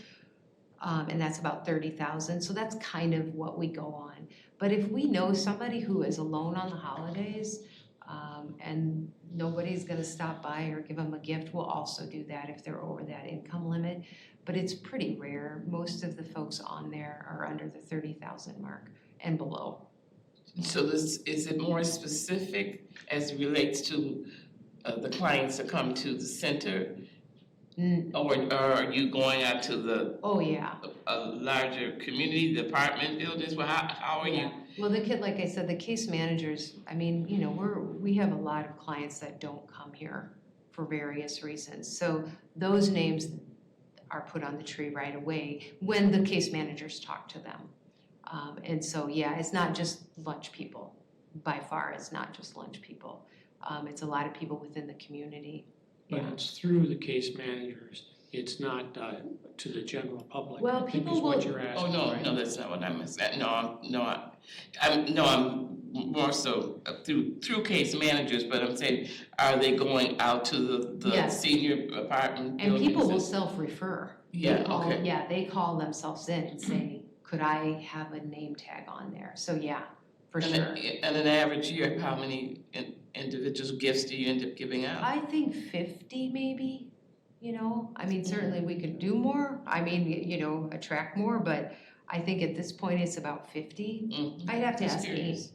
and that's about 30,000. So that's kind of what we go on. But if we know somebody who is alone on the holidays, and nobody's gonna stop by or give them a gift, we'll also do that if they're over that income limit. But it's pretty rare. Most of the folks on there are under the 30,000 mark and below. So is it more specific as it relates to the clients that come to the center? Or are you going out to Oh, yeah. a larger community, the apartment buildings? Well, how are you? Well, like I said, the case managers, we have a lot of clients that don't come here for various reasons. So those names are put on the tree right away when the case managers talk to them. And so, it's not just lunch people. By far, it's not just lunch people. It's a lot of people within the community. But it's through the case managers. It's not to the general public. Well, I think people is what will- you're asking. Oh, right? no, that's not what I meant. I'm more so through case managers, but I'm saying, are they going out to the Yes. senior apartment And buildings? people will self-refer. Yeah, They call- okay. Yeah, they call themselves in and say, could I have a name tag on there? So, for And sure. in an average year, how many individual gifts do you end up giving out? I think 50 maybe, certainly we could do more, attract more, but I think at this point it's about 50. Mhm. I'd have to Just curious.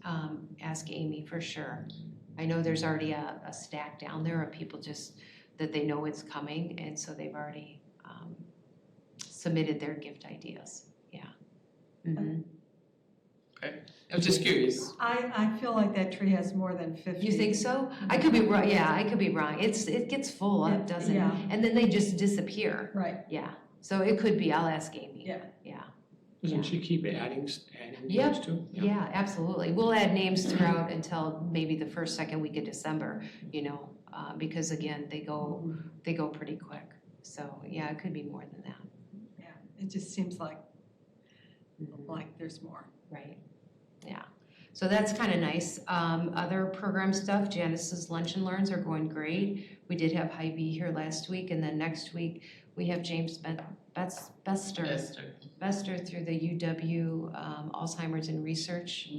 ask Amy for sure. I know there's already a stack down there of people just that they know it's coming, and so they've already submitted their gift ideas, Mhm. I was just curious. I feel like that tree has more than 50. You think so? I could be wrong, I could be wrong. It gets full up, doesn't it? Yeah. And then they just disappear. Right, Yeah, so it could be, I'll ask Amy. Yeah. Doesn't she keep adding Yep. names too? Yeah, absolutely. We'll add names throughout until maybe the first, second week of December, because again, they go pretty quick. So, it could be more than that. yeah, it just seems like there's more. Right, so that's kind of nice. Other program stuff, Janice's Lunch and Learns are going great. We did have Hy-Vee here last week, and then next week we have James Bester through the UW Alzheimer's and Research,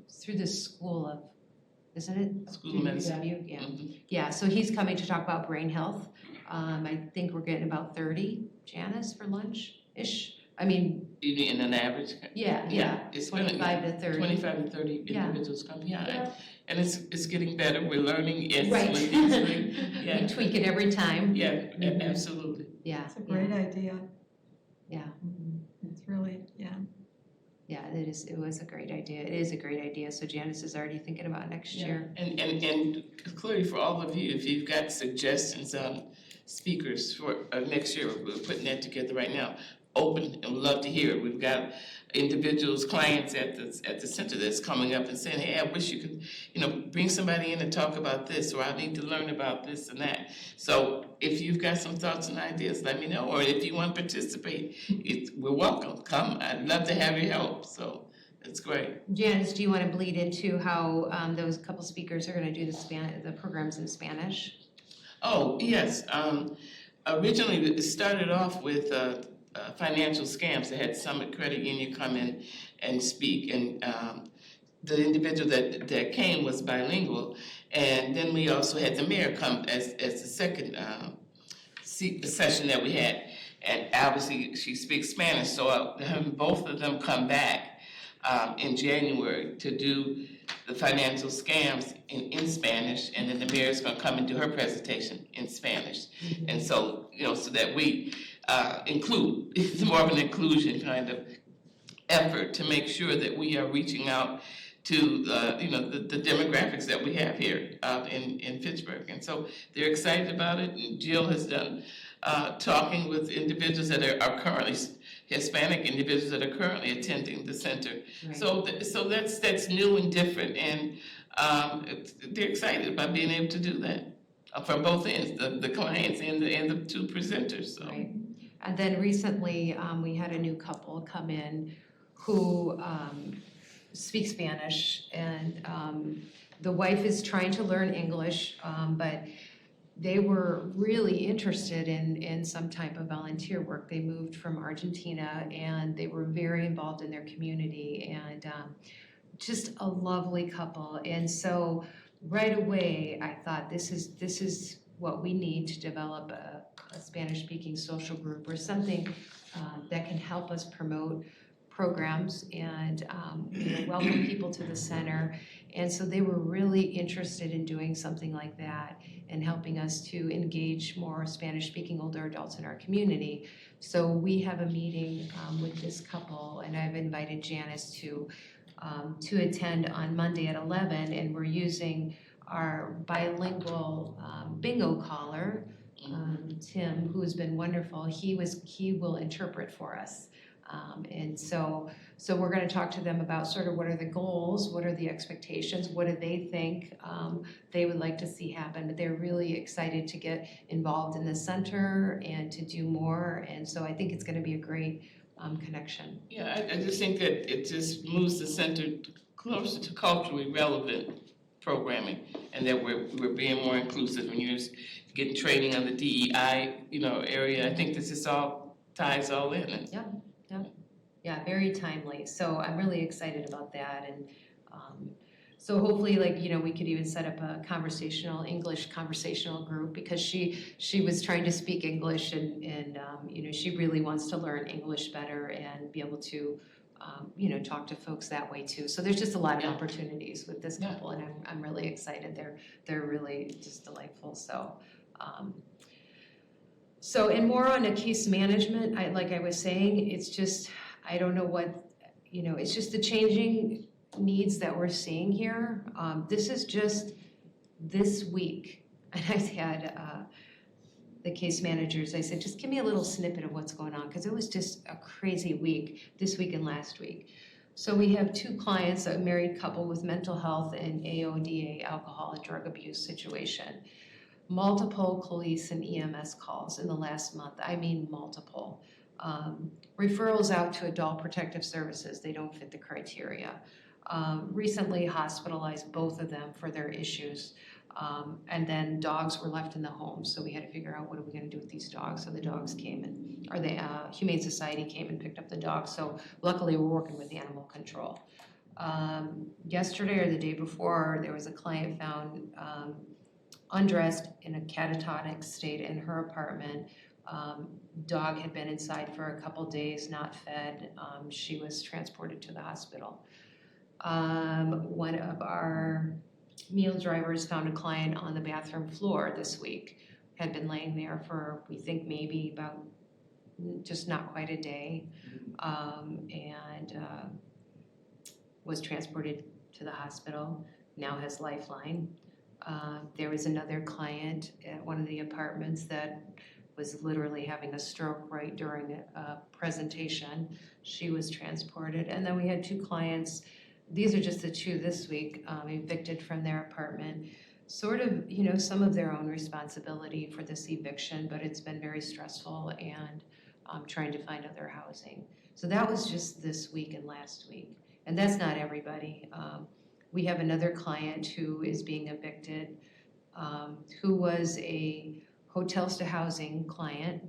through the School of, isn't it? School of Medicine. UW, yeah. Mhm. Yeah, so he's coming to talk about brain health. I think we're getting about 30, Janice, for lunch-ish. You mean in an average? Yeah, It's been 25 to 30. 25 to 30 Yeah. individuals come, Yeah. And it's getting better, we're learning, it's Right. yeah, We tweak it every time. yeah, absolutely. Yeah. It's a great idea. Yeah. It's really, Yeah, it was a great idea. It is a great idea. So Janice is already thinking about next year. And clearly for all of you, if you've got suggestions on speakers for next year, we're putting that together right now. Open and love to hear it. We've got individuals, clients at the center that's coming up and saying, hey, I wish you could, bring somebody in and talk about this, or I need to learn about this and that. So if you've got some thoughts and ideas, let me know. Or if you want to participate, we're welcome. Come, I'd love to have your help. So it's great. Janice, do you want to bleed into how those couple speakers are going to do the programs in Spanish? Oh, yes. Originally, it started off with financial scams. They had Summit Credit Union come in and speak, and the individual that came was bilingual. And then we also had the mayor come as the second session that we had. And obviously, she speaks Spanish, so having both of them come back in January to do the financial scams in Spanish, and then the mayor's gonna come and do her presentation in Spanish. And so, so that we include, it's more of an inclusion kind of effort to make sure that we are reaching out to the demographics that we have here in Fitchburg. And so they're excited about it, and Jill has done talking with individuals that are currently Hispanic individuals that are currently attending the center. Right. So that's new and different, and they're excited about being able to do that from both ends, the clients and the two presenters. So. Right. And then recently, we had a new couple come in who speak Spanish, and the wife is trying to learn English, but they were really interested in some type of volunteer work. They moved from Argentina, and they were very involved in their community, and just a lovely couple. And so right away, I thought this is what we need to develop a Spanish-speaking social group, or something that can help us promote programs and welcome people to the center. And so they were really interested in doing something like that and helping us to engage more Spanish-speaking older adults in our community. So we have a meeting with this couple, and I've invited Janice to attend on Monday at 11, and we're using our bilingual bingo caller, Tim, who has been wonderful. He will interpret for us. And so we're going to talk to them about sort of what are the goals, what are the expectations, what do they think they would like to see happen. But they're really excited to get involved in the center and to do more. And so I think it's going to be a great connection. Yeah, I just think that it just moves the center closer to culturally relevant programming, and that we're being more inclusive, and you're getting training on the DEI area. I think this is all ties all in. And Yeah, very timely. So I'm really excited about that. And so hopefully, we could even set up a English conversational group, because she was trying to speak English, and she really wants to learn English better and be able to talk to folks that way too. So there's just a lot of opportunities with this couple, and I'm really excited. They're really just delightful. So and more on a case management, like I was saying, it's just, I don't know what, it's just the changing needs that we're seeing here. This is just this week, and I had the case managers, I said, just give me a little snippet of what's going on, because it was just a crazy week, this week and last week. So we have two clients, a married couple with mental health and AODA, alcohol and drug abuse situation. Multiple police and EMS calls in the last month, I mean multiple. Referrals out to adult protective services, they don't fit the criteria. Recently hospitalized both of them for their issues. And then dogs were left in the home, so we had to figure out what are we going to do with these dogs. So the dogs came or the Humane Society came and picked up the dogs. So luckily we're working with animal control. Yesterday or the day before, there was a client found undressed in a catatonic state in her apartment. Dog had been inside for a couple days, not fed. She was transported to the hospital. One of our meal drivers found a client on the bathroom floor this week, had been laying there for, we think, maybe about just not quite a day. And was transported to the hospital, now has Lifeline. There was another client at one of the apartments that was literally having a stroke right during a presentation. She was transported. And then we had 2 clients, these are just the 2 this week, evicted from their apartment. Sort of, some of their own responsibility for this eviction, but it's been very stressful and trying to find other housing. So that was just this week and last week. And that's not everybody. We have another client who is being evicted, who was a hotels to housing client,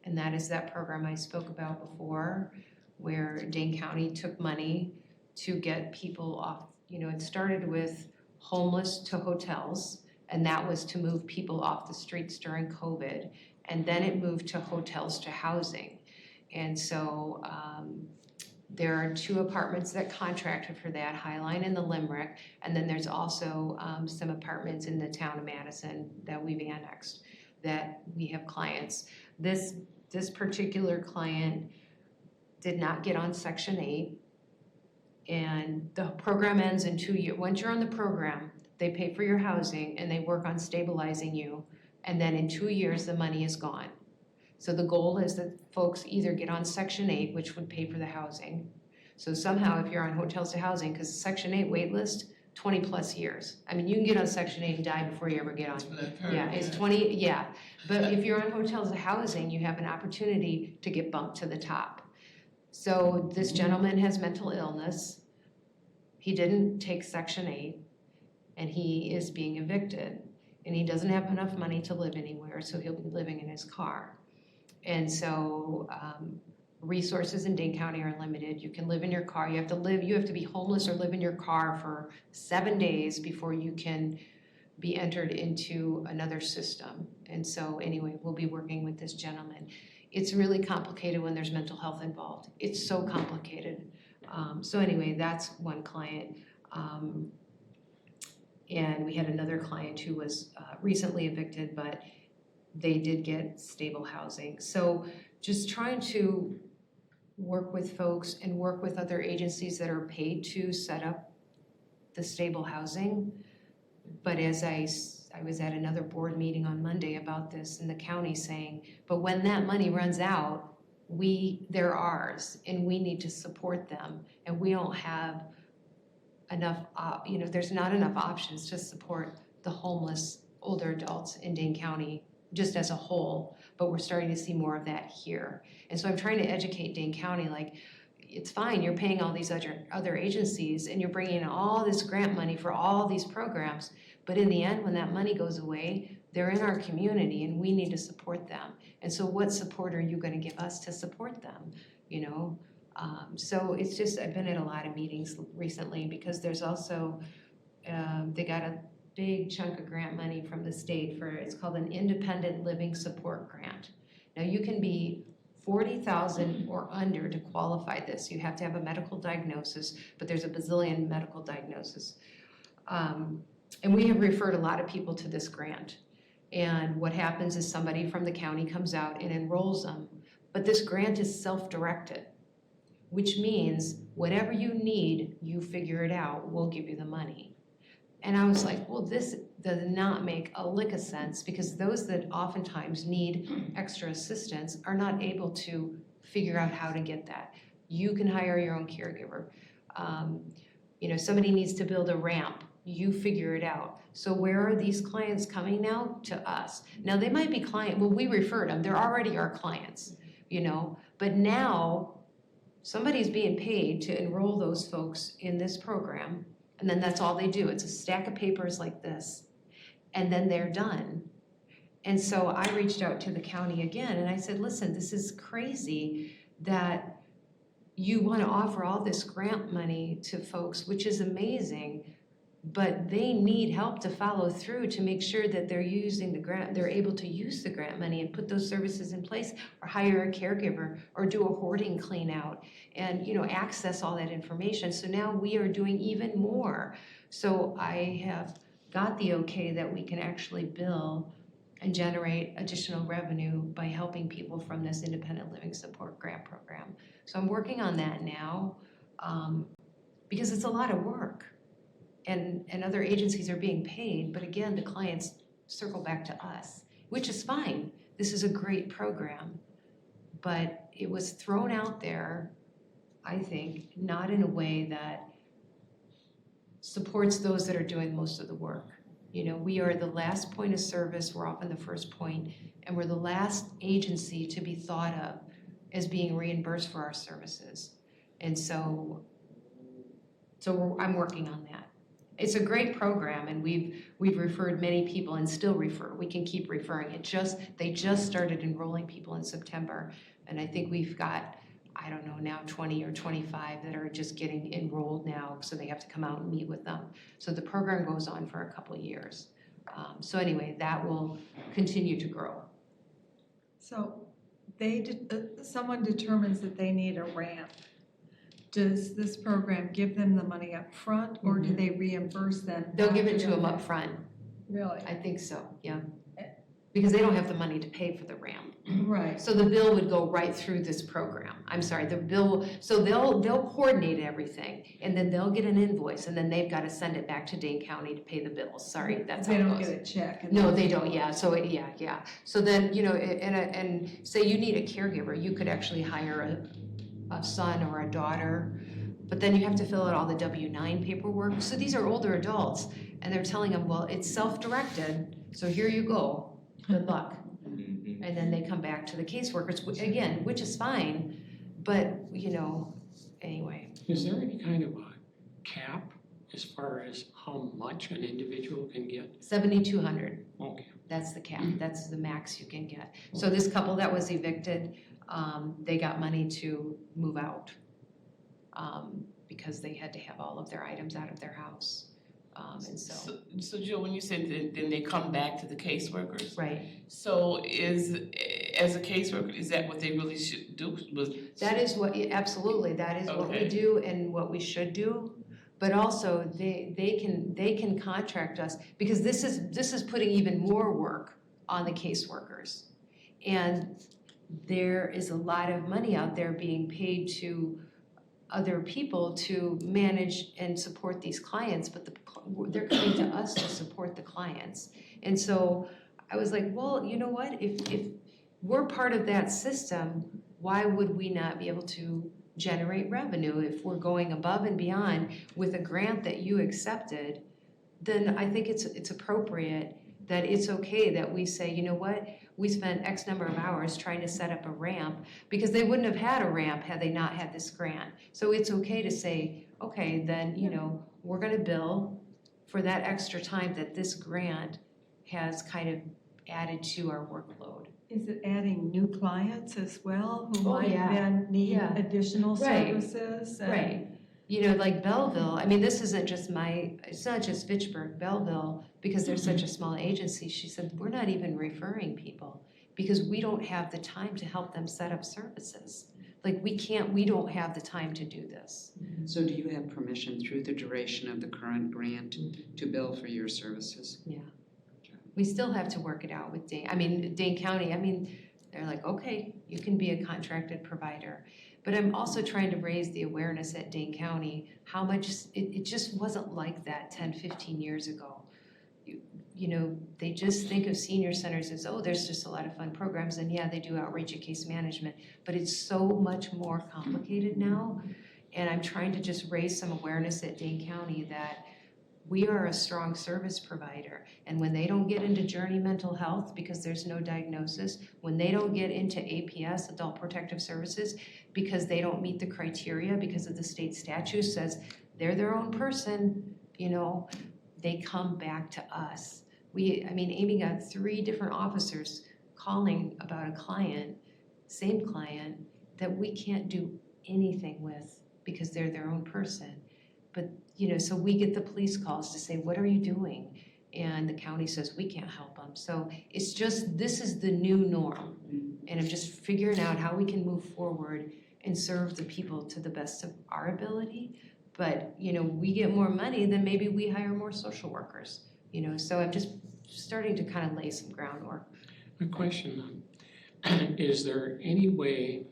and that is that program I spoke about before, where Dane County took money to get people off. It started with homeless to hotels, and that was to move people off the streets during COVID, and then it moved to hotels to housing. And so there are 2 apartments that contracted for that, Highline and the Limerick, and then there's also some apartments in the town of Madison that we've annexed that we have clients. This particular client did not get on Section 8, and the program ends in 2 years. Once you're on the program, they pay for your housing and they work on stabilizing you, and then in 2 years the money is gone. So the goal is that folks either get on Section 8, which would pay for the housing. So somehow if you're on hotels to housing, because Section 8 wait list, 20 plus years. I mean, you can get on Section 8 and die before you ever get on. Yeah, it's 20, yeah. But if you're on hotels to housing, you have an opportunity to get bumped to the top. So this gentleman has mental illness. He didn't take Section 8, and he is being evicted. And he doesn't have enough money to live anywhere, so he'll be living in his car. And so resources in Dane County are limited. You can live in your car. You have to be homeless or live in your car for 7 days before you can be entered into another system. And so anyway, we'll be working with this gentleman. It's really complicated when there's mental health involved. It's so complicated. So anyway, that's one client. And we had another client who was recently evicted, but they did get stable housing. So just trying to work with folks and work with other agencies that are paid to set up the stable housing. But as I was at another board meeting on Monday about this in the county saying, but when that money runs out, they're ours and we need to support them, and we don't have enough, there's not enough options to support the homeless older adults in Dane County just as a whole, but we're starting to see more of that here. And so I'm trying to educate Dane County, like, it's fine, you're paying all these other agencies and you're bringing in all this grant money for all these programs, but in the end, when that money goes away, they're in our community and we need to support them. And so what support are you gonna give us to support them, So it's just, I've been at a lot of meetings recently because there's also, they got a big chunk of grant money from the state it's called an Independent Living Support Grant. Now you can be 40,000 or under to qualify this. You have to have a medical diagnosis, but there's a bazillion medical diagnoses. And we have referred a lot of people to this grant. And what happens is somebody from the county comes out and enrolls them. But this grant is self-directed, which means whatever you need, you figure it out, we'll give you the money. And I was like, well, this does not make a lick of sense, because those that oftentimes need extra assistance are not able to figure out how to get that. You can hire your own caregiver. Somebody needs to build a ramp, you figure it out. So where are these clients coming now? To us. Now they might be we referred them, they're already our clients, but now somebody's being paid to enroll those folks in this program. And then that's all they do. It's a stack of papers like this, and then they're done. And so I reached out to the county again, and I said, listen, this is crazy that you want to offer all this grant money to folks, which is amazing, but they need help to follow through to make sure that they're using the grant, they're able to use the grant money and put those services in place, or hire a caregiver, or do a hoarding clean out, and access all that information. So now we are doing even more. So I have got the okay that we can actually bill and generate additional revenue by helping people from this Independent Living Support Grant Program. So I'm working on that now. because it's a lot of work. And other agencies are being paid, but again, the clients circle back to us, which is fine. This is a great program, but it was thrown out there, I think, not in a way that supports those that are doing most of the work. You know, we are the last point of service, we're often the first point, and we're the last agency to be thought of as being reimbursed for our services. And so I'm working on that. It's a great program, and we've referred many people and still refer. We can keep referring. They just started enrolling people in September, and I think we've got, I don't know, now 20 or 25 that are just getting enrolled now, so they have to come out and meet with them. So the program goes on for a couple of years. So anyway, that will continue to grow. So someone determines that they need a ramp. Does this program give them the money up front, or do they reimburse them? They'll give it to after them the- up front. Really? I think so, yeah. Because they don't have the money to pay for the ramp. Right. So the bill would go right through this program. I'm sorry, the bill, so they'll coordinate everything, and then they'll get an invoice, and then they've got to send it back to Dane County to pay the bills. Sorry, that's how They it don't goes. get a check. and No, then- they don't, yeah, so, yeah. So then, you know, and say you need a caregiver, you could actually hire a son or a daughter, but then you have to fill out all the W-9 paperwork. So these are older adults, and they're telling them, well, it's self-directed, so here you go, good luck. And then they come back to the caseworkers, which is fine, but, you know, anyway. Is there any kind of a cap as far as how much an individual can get? 7,200. Okay. That's the cap, that's the max you can get. So this couple that was evicted, they got money to move out because they had to have all of their items out of their house. And so, So Jill, when you said that then they come back to the caseworkers, right. so as a caseworker, is that what they really should do? That is what, absolutely, that is what we Okay. do and what we should do. But also, they can contract us, because this is putting even more work on the caseworkers. And there is a lot of money out there being paid to other people to manage and support these clients, but they're coming to us to support the clients. And so I was like, well, you know what, if we're part of that system, why would we not be able to generate revenue? If we're going above and beyond with a grant that you accepted, then I think it's appropriate that it's okay that we say, you know what, we spent X number of hours trying to set up a ramp, because they wouldn't have had a ramp had they not had this grant. So it's okay to say, okay, then, you know, we're gonna bill for that extra time that this grant has kind of added to our workload. Is it adding new clients as well who Oh, might yeah. then need Yeah. additional Right. services? Right. You know, like Belleville, I mean, this isn't just it's not just Fitchburg, Belleville, because they're such a small agency, she said, we're not even referring people because we don't have the time to help them set up services. Like, we don't have the time to do this. So do you have permission through the duration of the current grant to bill for your services? We still have to work it out with Dane County, they're like, okay, you can be a contracted provider. But I'm also trying to raise the awareness at Dane County, how much, it just wasn't like that 10, 15 years ago. You know, they just think of senior centers as, oh, there's just a lot of fun programs, and yeah, they do outreach and case management, but it's so much more complicated now. And I'm trying to just raise some awareness at Dane County that we are a strong service provider, and when they don't get into Journey Mental Health because there's no diagnosis, when they don't get into APS, Adult Protective Services, because they don't meet the criteria because of the state statute says they're their own person, you know, they come back to us. Amy got 3 different officers calling about a client, same client, that we can't do anything with because they're their own person. But, you know, so we get the police calls to say, what are you doing? And the county says, we can't help them. So it's just, this is the new norm. And I'm just figuring out how we can move forward and serve the people to the best of our ability. But, you know, we get more money, then maybe we hire more social workers, you know. So I'm just starting to kind of lay some groundwork. A question, is there any way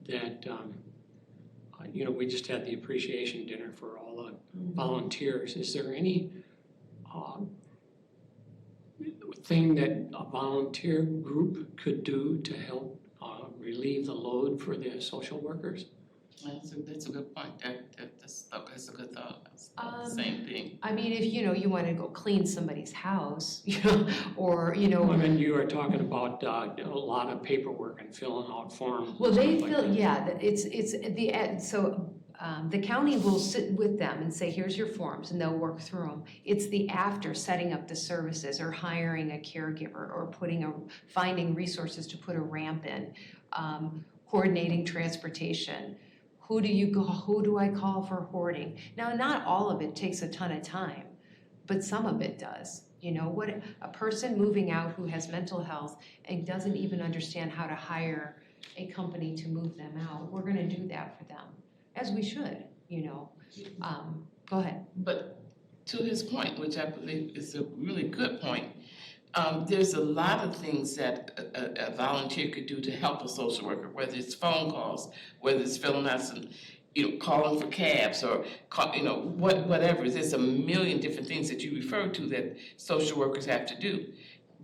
that we just had the appreciation dinner for all the volunteers. Is there any thing that a volunteer group could do to help relieve the load for the social workers? That's a good point. That's a good thought. Same thing. I mean, if, you wanna go clean somebody's house, or, I mean, you are talking about a lot of paperwork and filling out forms. well, and they stuff like feel, that. yeah, it's the, so, the county will sit with them and say, here's your forms, and they'll work through them. It's the after, setting up the services, or hiring a caregiver, or finding resources to put a ramp in, coordinating transportation. Who do I call for hoarding? Now, not all of it takes a ton of time, but some of it does. What a person moving out who has mental health and doesn't even understand how to hire a company to move them out, we're gonna do that for them, as we should, Go ahead. But to his point, which I believe is a really good point, there's a lot of things that a volunteer could do to help a social worker, whether it's phone calls, whether it's filling out some, calling for cabs, or, whatever. There's a million different things that you refer to that social workers have to do.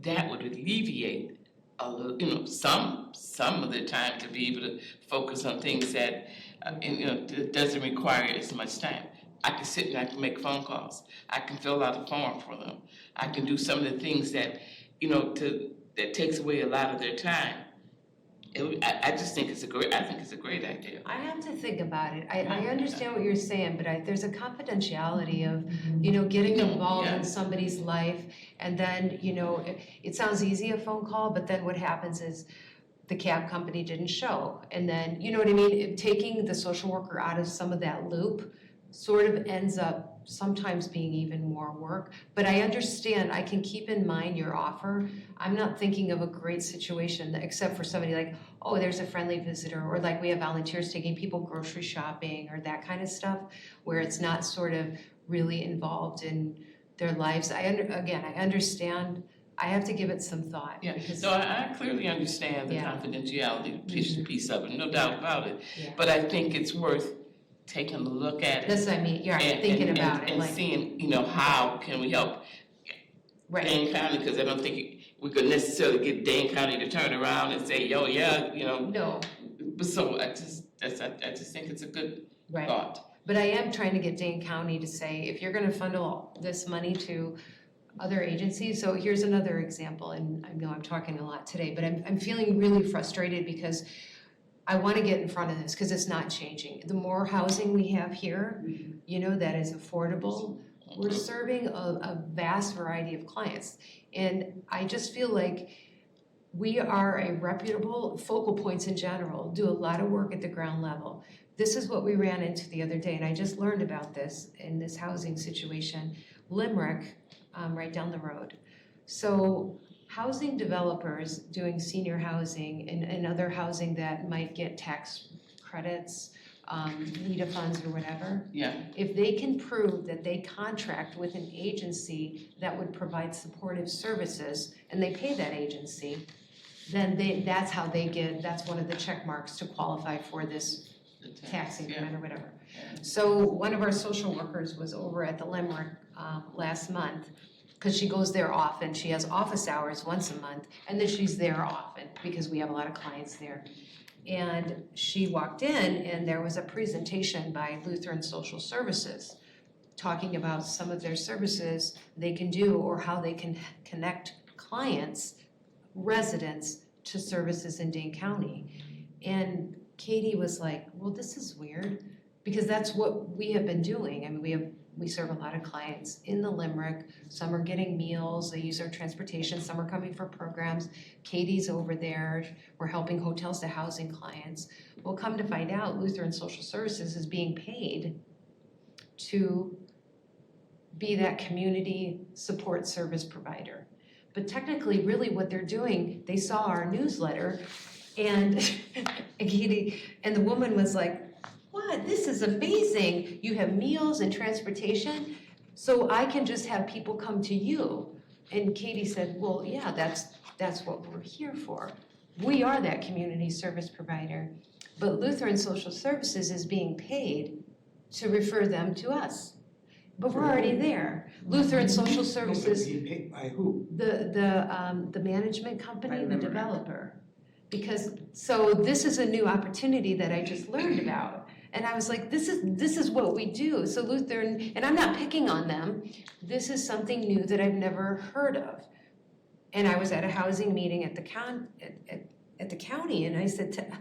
That would alleviate a little, some of their time to be able to focus on things that, that doesn't require as much time. I can sit and I can make phone calls. I can fill out a form for them. I can do some of the things that, that takes away a lot of their time. I just think it's a great idea. I have to think about it. I understand what you're saying, but there's a confidentiality of, getting involved in somebody's life, and then, it sounds easy, a phone call, but then what happens is the cab company didn't show, and then, you know what I mean? Taking the social worker out of some of that loop sort of ends up sometimes being even more work. But I understand, I can keep in mind your offer. I'm not thinking of a great situation except for somebody like, oh, there's a friendly visitor, or like we have volunteers taking people grocery shopping, or that kind of stuff, where it's not sort of really involved in their lives. I understand. I have to give it some thought. Yeah, because, so I clearly understand the Yeah. confidentiality piece of it, no doubt about it. Yeah. But I think it's worth taking a look at it. that's what I mean, yeah, thinking about it, And like, seeing, how can we help right. Dane County, because I don't think we could necessarily get Dane County to turn around and say, yo, yeah, No, but so I just think it's a good right. thought. But I am trying to get Dane County to say, if you're gonna funnel this money to other agencies, so here's another example, and I know I'm talking a lot today, but I'm feeling really frustrated because I wanna get in front of this, because it's not changing. The more housing we have here, that is affordable, we're serving a vast variety of clients. And I just feel like we are a reputable, focal points in general, do a lot of work at the ground level. This is what we ran into the other day, and I just learned about this in this housing situation. Limerick, right down the road. So housing developers doing senior housing and other housing that might get tax credits, NIDA funds or whatever. Yeah. If they can prove that they contract with an agency that would provide supportive services, and they pay that agency, then that's how they that's one of the check marks to qualify for this tax increment or whatever. So one of our social workers was over at the Limerick last month, because she goes there often. She has office hours once a month, and then she's there often because we have a lot of clients there. And she walked in, and there was a presentation by Lutheran Social Services talking about some of their services they can do, or how they can connect clients, residents, to services in Dane County. And Katie was like, well, this is weird, because that's what we have been doing. I mean, we serve a lot of clients in the Limerick. Some are getting meals, they use our transportation, some are coming for programs. Katie's over there, we're helping hotels to housing clients. Well, come to find out, Lutheran Social Services is being paid to be that community support service provider. But technically, really what they're doing, they saw our newsletter, and Katie, and the woman was like, what, this is amazing. You have meals and transportation, so I can just have people come to you. And Katie said, well, yeah, that's what we're here for. We are that community service provider. but Lutheran Social Services is being paid to refer them to us. But we're already there. Lutheran Social Services, Being paid by who? the management company, the remember. developer. Because, so this is a new opportunity that I just learned about. And I was like, this is what we do. So Lutheran, and I'm not picking on them, this is something new that I've never heard of. And I was at a housing meeting at the county, and I said,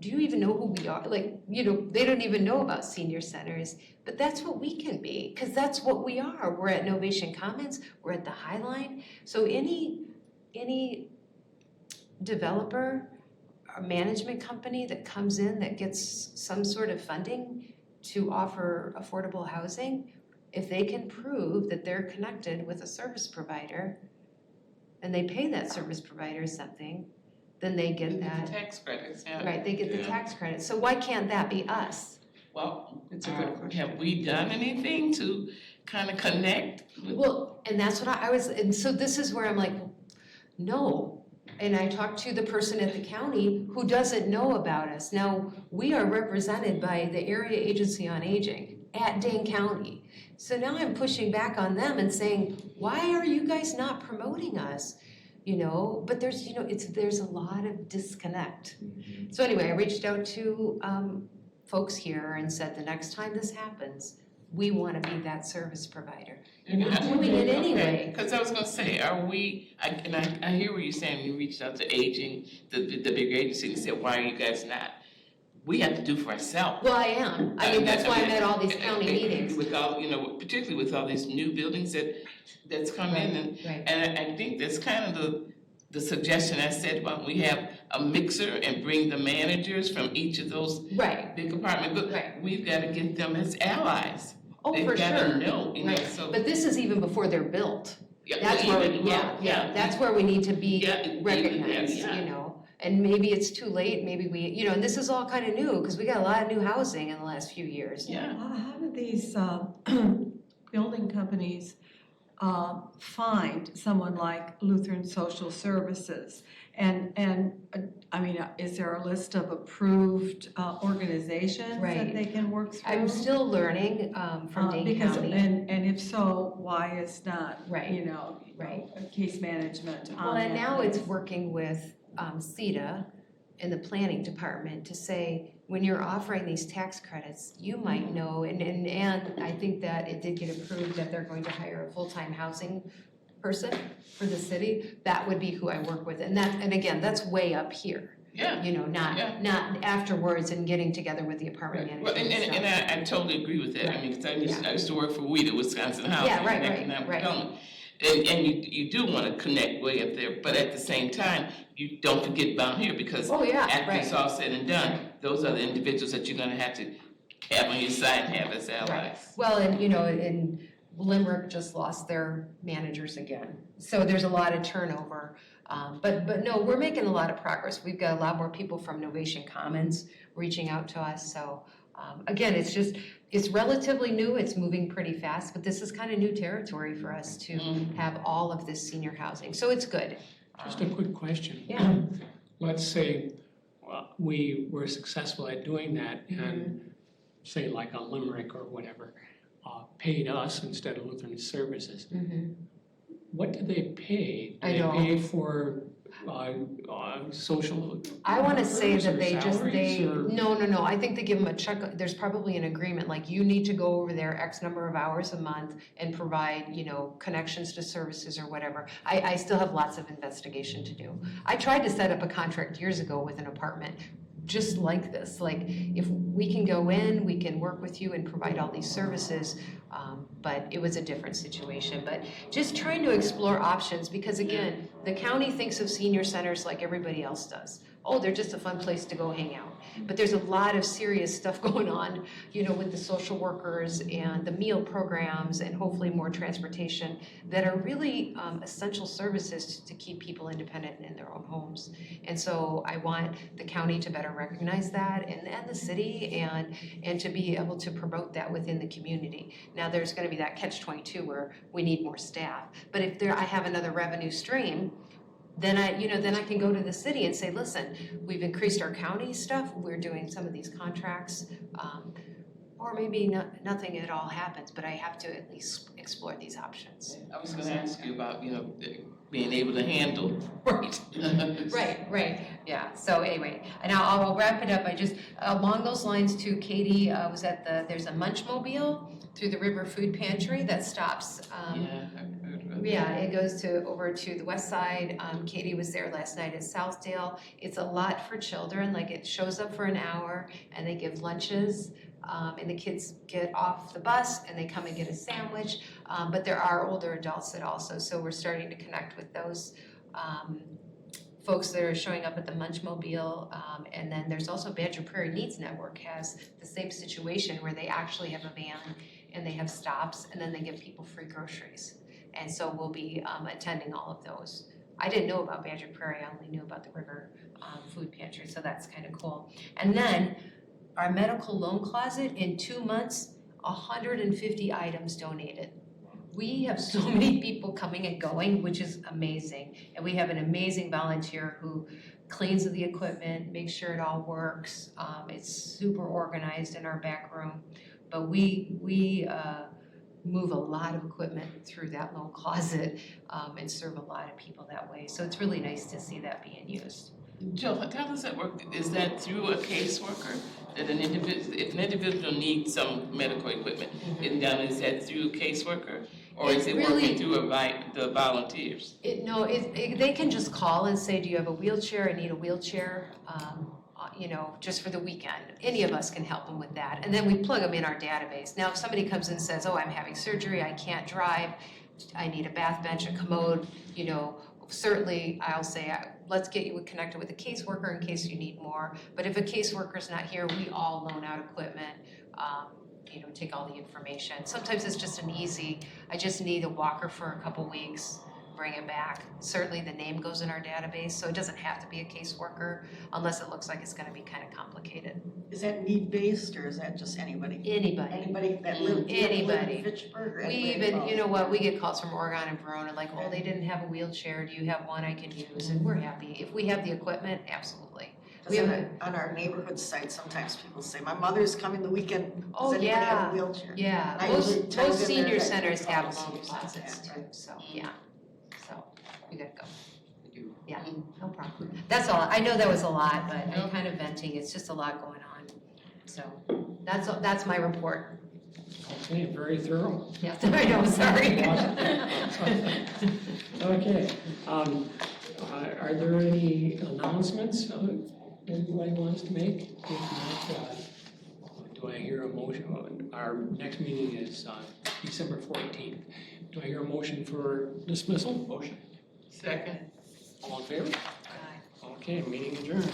do you even know who we are? Like, they don't even know about senior centers, but that's what we can be, because that's what we are. We're at Novation Commons, we're at the High Line. So any developer or management company that comes in that gets some sort of funding to offer affordable housing, if they can prove that they're connected with a service provider and they pay that service provider something, then they get that. The tax credits, yeah. Right, they get the tax credit. So why can't that be us? Well, It's a good question. have we done anything to kind of connect with? Well, and that's what I was, and so this is where I'm like, no. And I talked to the person at the county who doesn't know about us. Now, we are represented by the Area Agency on Aging at Dane County. So now I'm pushing back on them and saying, why are you guys not promoting us? But there's a lot of disconnect. So anyway, I reached out to folks here and said, the next time this happens, we want to be that service provider. You're not doing it anyway. Because I was gonna say, I hear what you're saying, you reached out to Aging, the big agency, and said, why are you guys not? We have to do for ourselves. Well, I am. I mean, that's why I'm at all these county meetings. With all, particularly with all these new buildings that's come in, Right. and I think that's kind of the suggestion I said, why don't we have a mixer and bring the managers from each of those Right. big apartments, but Right. we've gotta get them as allies. Oh, for They've gotta sure. know, Right. so. But this is even before they're built. Yeah, That's well, where, even- that's where we need to be Yeah, even recognized, then, yeah. And maybe it's too late, maybe we, and this is all kind of new, because we got a lot of new housing in the last few years. Yeah. How do these building companies find someone like Lutheran Social Services? And I mean, is there a list of approved organizations Right. that they can work through? I'm still learning from Dane Because, County. and if so, why is not, Right. a case management on Well, and that now it's list? working with CETA in the planning department to say, when you're offering these tax credits, you might know, and I think that it did get approved that they're going to hire a full-time housing person for the city. That would be who I work with, and again, that's way up here. Yeah. Not afterwards and getting together with the apartment Well, manager and stuff. and I totally agree with that. I mean, 'cause I used to work for WIDA, Wisconsin Housing. Yeah, right, and right, Economic right. Development. And you do want to connect way up there, but at the same time, you don't forget down here, because Oh, yeah, after right. it's all said and done, those are the individuals that you're gonna have to have on your side and have as allies. Well, and Limerick just lost their managers again. So there's a lot of turnover. But no, we're making a lot of progress. We've got a lot more people from Novation Commons reaching out to us. So again, it's relatively new. It's moving pretty fast, but this is kind of new territory for us to have all of this senior housing. So it's good. Just a quick question. Yeah. Let's say we were successful at doing that and say like a Limerick or whatever paid us instead of Lutheran Services. What do they pay? Do I they know. pay for social? I want to say workers that or they salaries, or- no, I think they give them a check, there's probably an agreement, like you need to go over there X number of hours a month and provide, connections to services or whatever. I still have lots of investigation to do. I tried to set up a contract years ago with an apartment, just like this, like if we can go in, we can work with you and provide all these services, but it was a different situation. But just trying to explore options, because again, the county thinks of senior centers like everybody else does. Oh, they're just a fun place to go hang out. But there's a lot of serious stuff going on, with the social workers and the meal programs and hopefully more transportation that are really essential services to keep people independent in their own homes. And so I want the county to better recognize that, and the city, and to be able to promote that within the community. Now, there's gonna be that catch-22 where we need more staff. But if I have another revenue stream, then I can go to the city and say, listen, we've increased our county stuff, we're doing some of these contracts, or maybe nothing at all happens, but I have to at least explore these options. I was gonna ask you about, being able to handle. Right. Right, yeah, so anyway, and I'll wrap it up, along those lines too, Katie was there's a Munchmobile through the River Food Pantry that stops, Yeah, I heard about that. yeah, it goes over to the west side. Katie was there last night at Southdale. It's a lot for children, like it shows up for an hour and they give lunches. And the kids get off the bus and they come and get a sandwich. But there are older adults that also, so we're starting to connect with those folks that are showing up at the Munchmobile. And then there's also Badger Prairie Needs Network has the same situation where they actually have a van and they have stops and then they give people free groceries. And so we'll be attending all of those. I didn't know about Badger Prairie, I only knew about the River Food Pantry, so that's kind of cool. And then our medical loan closet, in 2 months, 150 items donated. We have so many people coming and going, which is amazing. And we have an amazing volunteer who cleans the equipment, makes sure it all works. It's super organized in our back room. But we move a lot of equipment through that loan closet and serve a lot of people that way. So it's really nice to see that being used. Jill, how does that work? Is that through a caseworker? That if an individual needs some medical equipment, is that through a caseworker? Or is it working through the volunteers? They can just call and say, do you have a wheelchair? I need a wheelchair, just for the weekend. Any of us can help them with that. And then we plug them in our database. Now, if somebody comes and says, oh, I'm having surgery, I can't drive, I need a bath bench, a commode, certainly I'll say, let's get you connected with a caseworker in case you need more. But if a caseworker's not here, we all loan out equipment, take all the information. Sometimes it's just I just need a walker for a couple weeks, bring it back. Certainly the name goes in our database, so it doesn't have to be a caseworker unless it looks like it's gonna be kind of complicated. Is that need-based or is that just anybody? Anybody. Anybody that live in Fitchburg or We anybody? even, we get calls from Oregon and Verona, like, oh, they didn't have a wheelchair, do you have one I can use? And we're happy. If we have the equipment, absolutely. On our neighborhood site, sometimes people say, my mother's coming the weekend, Oh, does anybody have yeah. a wheelchair? Yeah, I usually most type in there senior that centers have policy loan or something, closets too, right? so, yeah. So, we gotta go. Yeah, no problem. That's all. I know that was a lot, but I'm kind of venting. It's just a lot going on. So, that's my report. Okay, very thorough. Yeah, I know, sorry. Okay, are there any announcements anybody wants to make? If not, do I hear a motion? Our next meeting is December 14th. Do I hear a motion for dismissal? Motion. Second. All in favor? Okay, meeting adjourned.